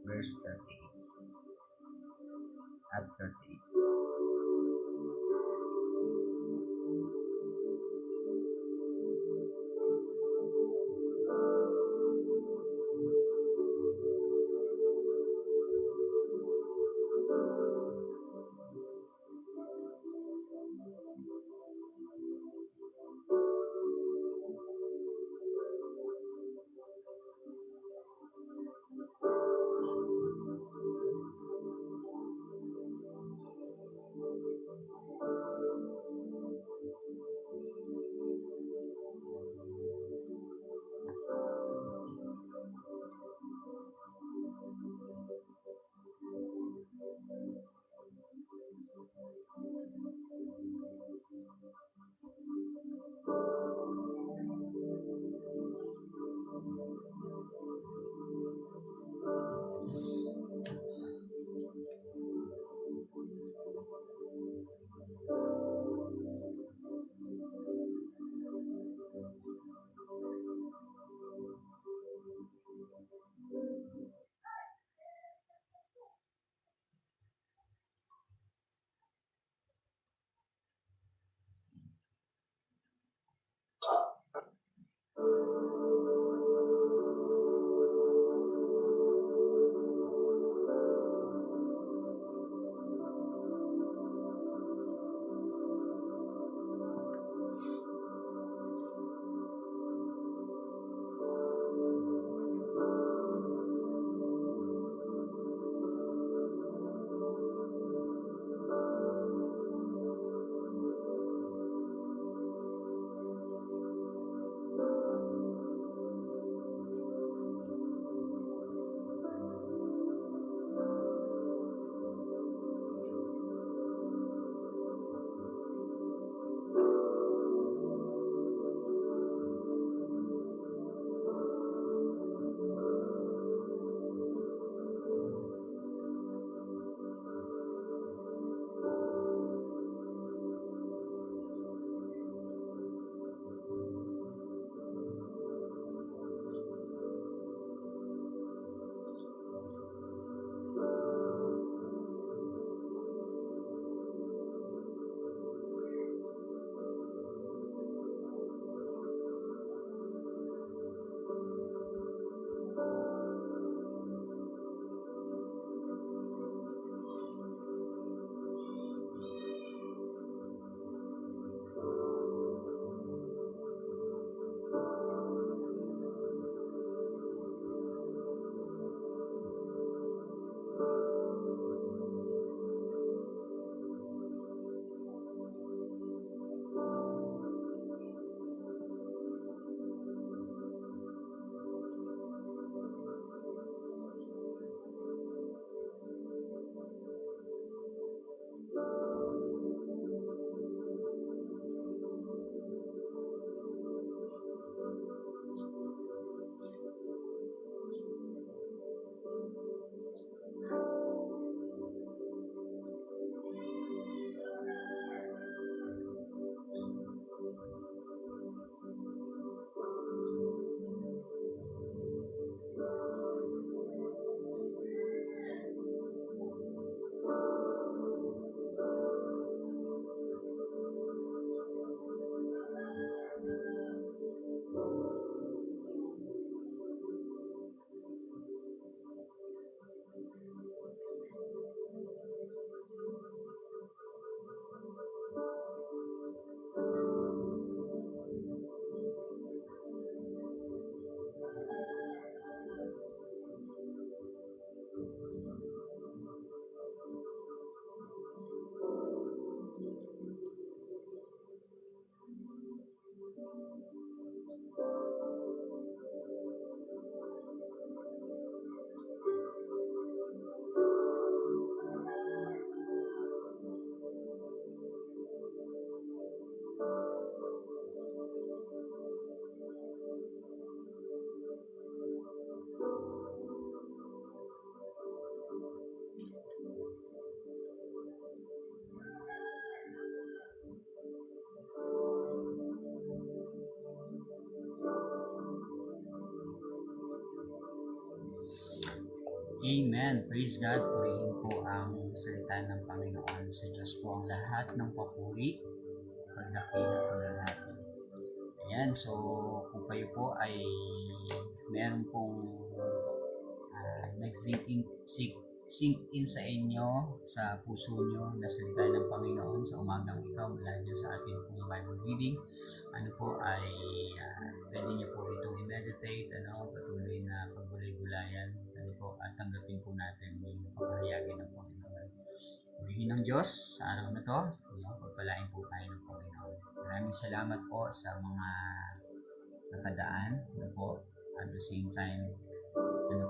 verse 38 at 38. Amen. Praise God. Purihin po ang salita ng Panginoon. Sa Diyos po ang lahat ng papuri, pagdakil at paglalahat. Ayan. So, kung kayo po ay meron pong sink in sa inyo, sa puso nyo, na salita ng Panginoon sa umagang ikaw mula dyan sa ating pong Bible reading, ano po ay pwede nyo po itong i-meditate, patuloy na paggulay-gulayan, po, at tanggapin po natin yung pagpahayagin ng Panginoon. Purihin ng Diyos sa araw na to, pagpalain po tayo ng Panginoon. Maraming salamat po sa mga nakadaan, po, at the same time,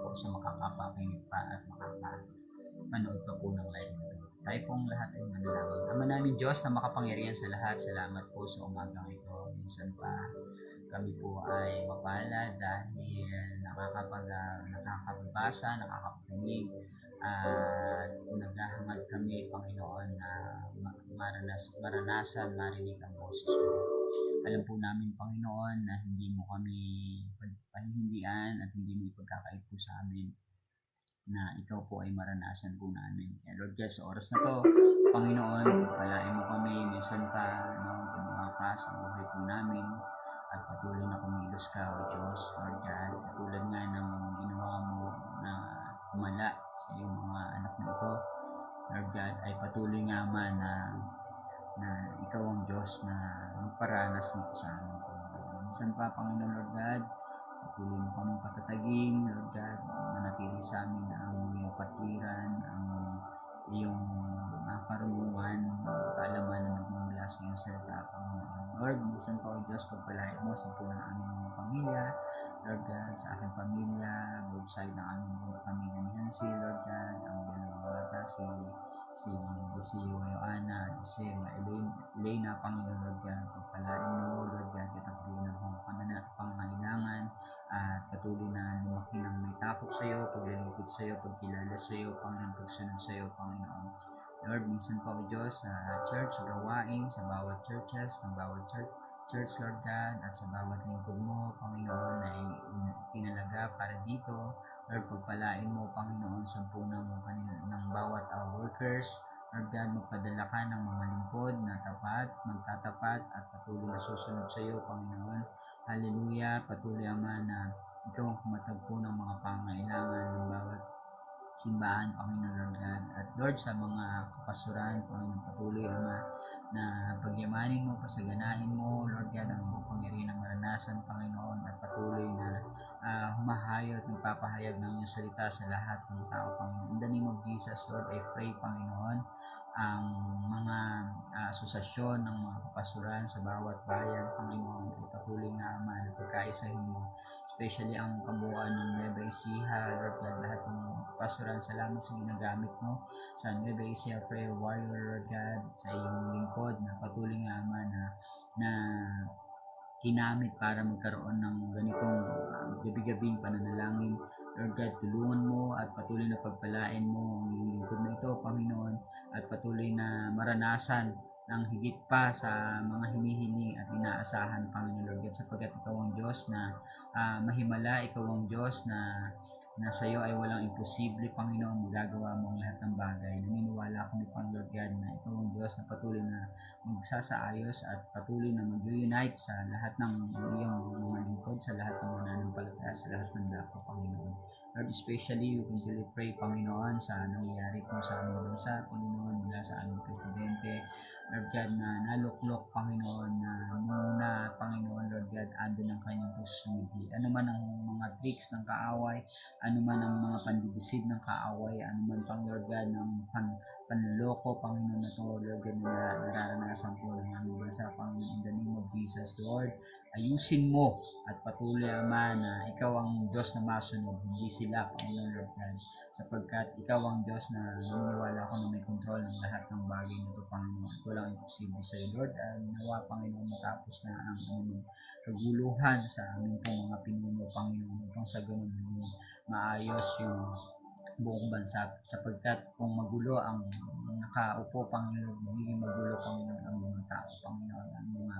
po, sa makakapakinig pa at makapanood pa po ng live na ito. Tayo pong lahat ay manalangin. Ama namin Diyos na makapangyarihan sa lahat, salamat po sa umagang ito. Minsan pa kami po ay mapalad dahil nakakabasa, nakakapakinig, at naghahangad kami, Panginoon, na maranasan, marinig ang boses mo. Alam po namin, Panginoon, na hindi mo kami pahihindian at hindi mo ipagkakait po sa amin na ikaw po ay maranasan po namin. Kaya Lord God, sa oras na to, Panginoon, palain mo kami, minsan pa, tumakas ang buhay po namin, at patuloy na kumilos ka, O Diyos, Lord God, katulad nga ng ginawa mo na kumala sa iyong mga anak na ito, Lord God, ay patuloy nga man na ikaw ang Diyos na magparanas nito sa amin. Minsan pa, Panginoon Lord God, patuloy mo kami patatagin, Lord God, manatili sa amin ang iyong katwiran, ang iyong karunungan, kaalaman na nagmumula sa iyong salita, Panginoon. Lord, minsan pa, O Diyos, pagpalain mo sa punang aming mga pamilya, Lord God, sa aking pamilya, both side ng aming mga pamilya ni Hansi, Lord God, ang dalawang bata, si Jessie, Joanna, Elena, Panginoon, Lord God, pagpalain mo, Lord God, katapos ng pangangailangan, at patuloy na lumaki ng may takot sa iyo, paglilingkod sa iyo, pagkilala sa iyo, Panginoon, pagsunod sa iyo, Panginoon. Lord, minsan pa, O Diyos, sa church, sa gawain, sa bawat churches, ng bawat church, Lord God, at sa bawat lingkod mo, Panginoon, na inalaga para dito, Lord, pagpalain mo, Panginoon, sa punang ng bawat workers, Lord God, magpadala ka ng mga lingkod na tapat, magtatapat, at patuloy na susunod sa iyo, Panginoon. Hallelujah, patuloy, Ama, na ikaw ang kumatagpo ng mga pangailangan ng bawat simbahan, Panginoon, Lord God. At Lord, sa mga kapasuran, Panginoon, patuloy, Ama, na pagyamanin mo, pasaganain mo, Lord God, ang pangyarihan ng maranasan, Panginoon, at patuloy na humahayot, nagpapahayag ng iyong salita sa lahat ng tao, Panginoon. In the name of Jesus, Lord, I pray, Panginoon, ang mga asosasyon ng mga kapasuran sa bawat bayan, Panginoon, ay patuloy nga, Ama, na pagkaisahin mo, especially ang kabuuan ng Nueva Ecija, Lord God, lahat ng kapasuran, salamat sa ginagamit mo sa Nueva Ecija Prayer Warrior, Lord God, sa iyong lingkod na patuloy nga, Ama, na ginamit para magkaroon ng ganitong gabi-gabing pananalangin. Lord God, tulungan mo at patuloy na pagpalain mo ang lingkod na ito, Panginoon, at patuloy na maranasan ng higit pa sa mga hinihiling at inaasahan, Panginoon Lord God, sapagkat ikaw ang Diyos na mahimala, ikaw ang Diyos na sa iyo ay walang imposible, Panginoon, magagawa mo ang lahat ng bagay. Naniniwala kami, Panginoon Lord God, na ikaw ang Diyos na patuloy na magsasaayos at patuloy na mag-unite sa lahat ng iyong mga lingkod, sa lahat ng mananampalataya, sa lahat ng dako, Panginoon. Lord, especially, we continue to pray, Panginoon, sa nangyayari po sa aming bansa, Panginoon, mula sa aming presidente, Lord God, na naluklok, Panginoon, na muna, Panginoon, Lord God, ando ng kanyang pagsusumigli. Ano man ang mga tricks ng kaaway, ano man ang mga pandidisid ng kaaway, ano man, pang Lord God, ng panloko, Panginoon, na to, Lord God, na nararanasan po ng aming bansa, Panginoon, in the name of Jesus, Lord, ayusin mo at patuloy, Ama, na ikaw ang Diyos na masunod, hindi sila, Panginoon, Lord God, sapagkat ikaw ang Diyos na naniniwala ko na may kontrol ng lahat ng bagay na ito, Panginoon. Walang imposible sa iyo, Lord. Nawa, Panginoon, matapos na ang aming kaguluhan sa aming pong mga pinuno, Panginoon, upang sa ganun maayos yung buong bansa, sapagkat kung magulo ang nakaupo, Panginoon, magiging magulo, Panginoon, ang mga tao, Panginoon, ang mga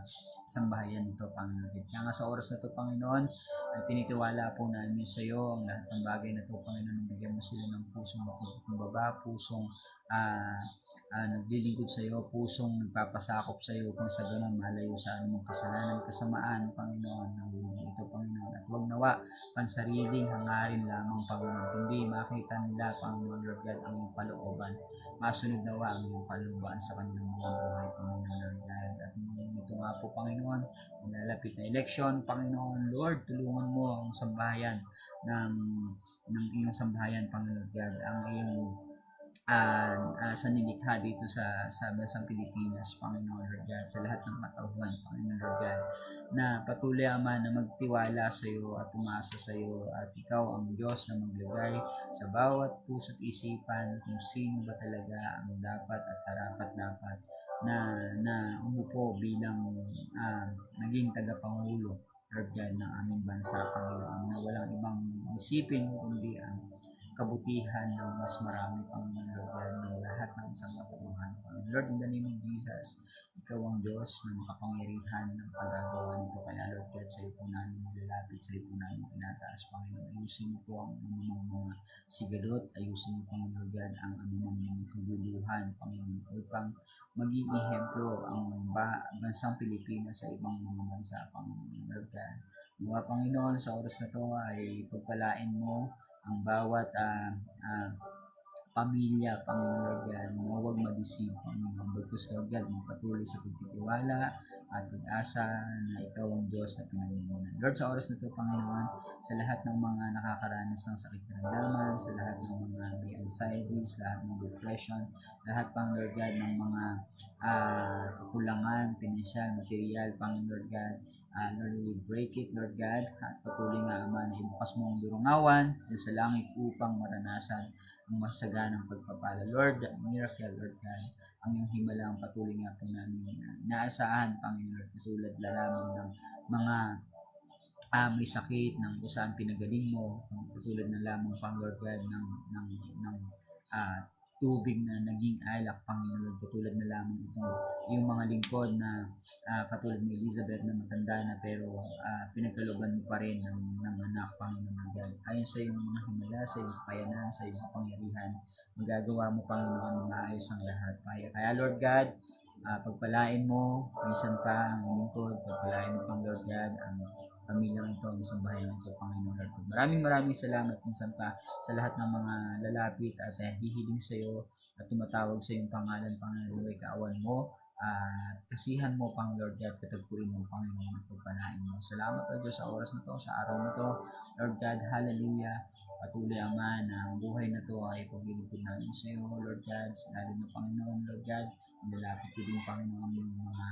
sambahayan nito, Panginoon. Kaya nga sa oras na ito, Panginoon, ay tinitiwala po namin sa iyo ang lahat ng bagay na ito, Panginoon. Bigyan mo sila ng pusong makukumbaba, pusong naglilingkod sa iyo, pusong nagpapasakop sa iyo, kung sa ganun malayo sa anumang kasalanan, kasamaan, Panginoon, ng mundo ito, Panginoon. At huwag nawa pansariling hangarin lamang, Panginoon, kundi makita nila, Panginoon, Lord God, ang iyong kalooban. Masunod nawa ang iyong kalooban sa kanilang mga buhay, Panginoon, Lord God. At ito nga po, Panginoon, nilalapit na election, Panginoon, Lord, tulungan mo ang sambahayan ng iyong sambahayan, Panginoon God, ang iyong sa nilikha dito sa bansang Pilipinas, Panginoon Lord God, sa lahat ng katauhan, Panginoon Lord God, na patuloy, Ama, na magtiwala sa iyo at umasa sa iyo, at ikaw ang Diyos na maglagay sa bawat puso't isipan kung sino ba talaga ang dapat at karapat-dapat na umupo bilang naging tagapangulo, Lord God, ng aming bansa, Panginoon, na walang ibang isipin kundi ang kabutihan ng mas marami pang Lord ng lahat ng isang kabuuan. Lord, in the name of Jesus, ikaw ang Diyos na makapangyarihan ng pagagawa nito. Kaya Lord God, sa iyo po namin nilalapit, sa iyo po namin tinataas, Panginoon. Ayusin mo po ang anumang mga sigalot, ayusin mo po, Lord God, ang anumang mga kaguluhan, Panginoon, upang maging ehemplo ang bansang Pilipinas sa ibang mga bansa, Panginoon, Lord God. Mga Panginoon, sa oras na to ay pagpalain mo ang bawat pamilya, Panginoon Lord God, na huwag ma-deceive, Panginoon. Bagkus Lord God, magpatuloy sa pagtitiwala at pag-asa na ikaw ang Diyos na pinangunahan. Lord, sa oras na ito, Panginoon, sa lahat ng mga nakakaranas ng sakit na nalaman, sa lahat ng mga may anxieties, lahat ng depression, lahat, Pang Lord God, ng mga kakulangan, pinansyal, material, Panginoon Lord God, Lord, we break it, Lord God, at patuloy nga, Ama, na ibukas mo ang durungawan sa langit upang maranasan ang masaganang pagpapala. Lord, miracle, Lord God, ang iyong himala ang patuloy nga po namin naasahan, Panginoon, katulad lamang ng mga may sakit ng kung saan pinagaling mo, katulad na lamang, pang Lord God, ng tubig na naging alak, Panginoon, katulad na lamang itong yung mga lingkod na katulad ni Elizabeth na matanda na pero pinagkalooban mo pa rin ng anak, Panginoon God. Ayon sa iyong mga himala, sa iyong kakayanan, sa iyong kapangyarihan, magagawa mo, Panginoon, maayos ang lahat. Kaya Lord God, pagpalain mo, minsan pa ang lingkod, pagpalain mo, pang Lord God, ang pamilyang ito, ang sambahayan ito, Panginoon Lord God. Maraming salamat minsan pa sa lahat ng mga lalapit at hihiling sa iyo at tumatawag sa iyong pangalan, Panginoon, kaawan mo, kasihan mo, Pang Lord God, katagpuin mo, Panginoon, at pagpalain mo. Salamat, O Diyos, sa oras na to, sa araw na to, Lord God, hallelujah. Patuloy, Ama, na ang buhay na to ay paglilipid namin sa iyo, Lord God, lalo na, Panginoon, Lord God, nilalapit ko din, Panginoon, yung mga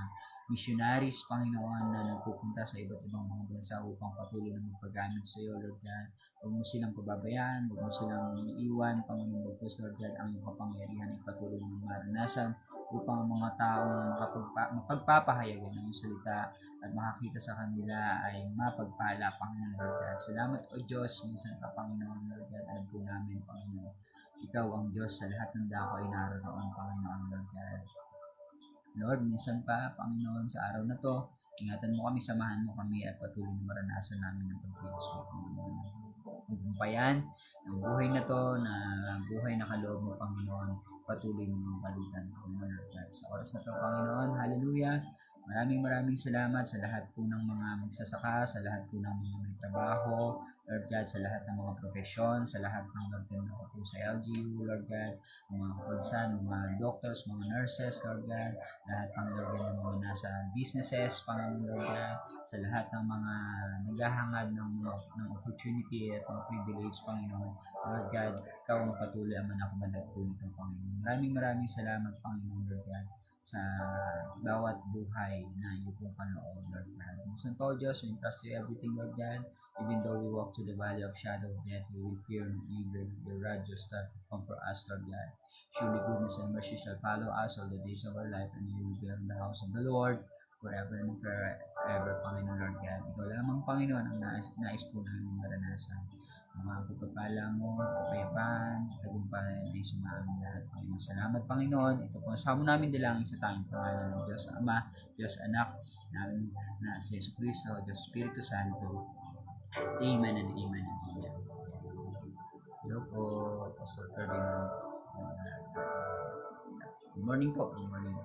missionaries, Panginoon, na nagpupunta sa iba't ibang mga bansa upang patuloy na magpagamit sa iyo, Lord God. Huwag mo silang pababayaan, huwag mo silang iiwan, Panginoon, Lord God, ang iyong kapangyarihan ay patuloy na maranasan upang ang mga taong mapagpapahayagan ng salita at makakita sa kanila ay mapagpala, Panginoon, Lord God. Salamat, O Diyos, minsan pa, Panginoon, Lord God, alam po namin, Panginoon, ikaw ang Diyos sa lahat ng dako ay naroon, Panginoon, Lord God. Lord, minsan pa, Panginoon, sa araw na to, ingatan mo kami, samahan mo kami at patuloy na maranasan namin ang pagkilos mo, Panginoon. Gumpayan ng buhay na to, na buhay na kaloob mo, Panginoon, patuloy mong balitan, Panginoon Lord God. Sa oras na to, Panginoon, hallelujah. Maraming salamat sa lahat po ng mga magsasaka, sa lahat po ng mga may trabaho, Lord God, sa lahat ng mga profesyon, sa lahat ng Lord God na po sa LGU, Lord God, mga kapulisan, mga doctors, mga nurses, Lord God, lahat ng Lord God ng mga nasa businesses, Panginoon Lord God, sa lahat ng mga naghahangad ng opportunity at ng privilege, Panginoon, Lord God, ikaw ang patuloy ang manakumalag po nito, Panginoon. Maraming salamat, Panginoon Lord God, sa bawat buhay na iyo pong panooon, Lord God. Minsan po, Diyos, we trust you everything, Lord God. Even though we walk through the valley of shadow of death, we will fear no evil. Your rod, your staff, comfort us, Lord God. Surely goodness and mercy shall follow us all the days of our life, and we will be in the house of the Lord forever and forever, Panginoon, Lord God. Ikaw lamang, Panginoon, ang nais po namin maranasan. mga pagpapala mo, kapayapaan, tagumpayan ay sumaming lahat. Panginoon, salamat Panginoon. Ito po, sama namin dalangin sa tanging pangalan ng Diyos Ama, Diyos Anak, namin na si Yesu Cristo, Diyos Espiritu Santo. Amen and amen and amen. Hello po, Pastor Ferdinand. Good morning po. Good morning.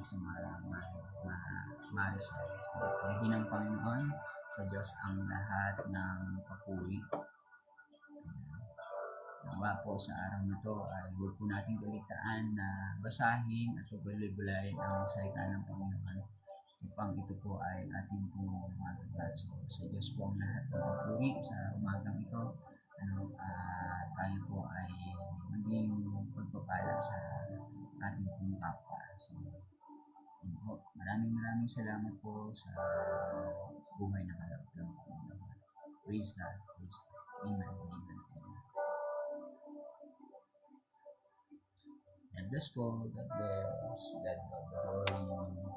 Sa mga Marisay. So, panghin ng Panginoon sa Diyos ang lahat ng papuri. Nawa po sa araw na to ay huwag po natin kaligtaan na basahin at pagbalay-bulayin ang salita ng Panginoon upang ito po ay ating pong magagat. So, sa Diyos po ang lahat ng papuri sa umagang ito. Tayo po ay maging pagpapala sa ating pong kapwa. So, maraming salamat po sa buhay na kalap ng Panginoon. Praise God. Praise God. Amen. Amen. God bless po. God bless. God bless.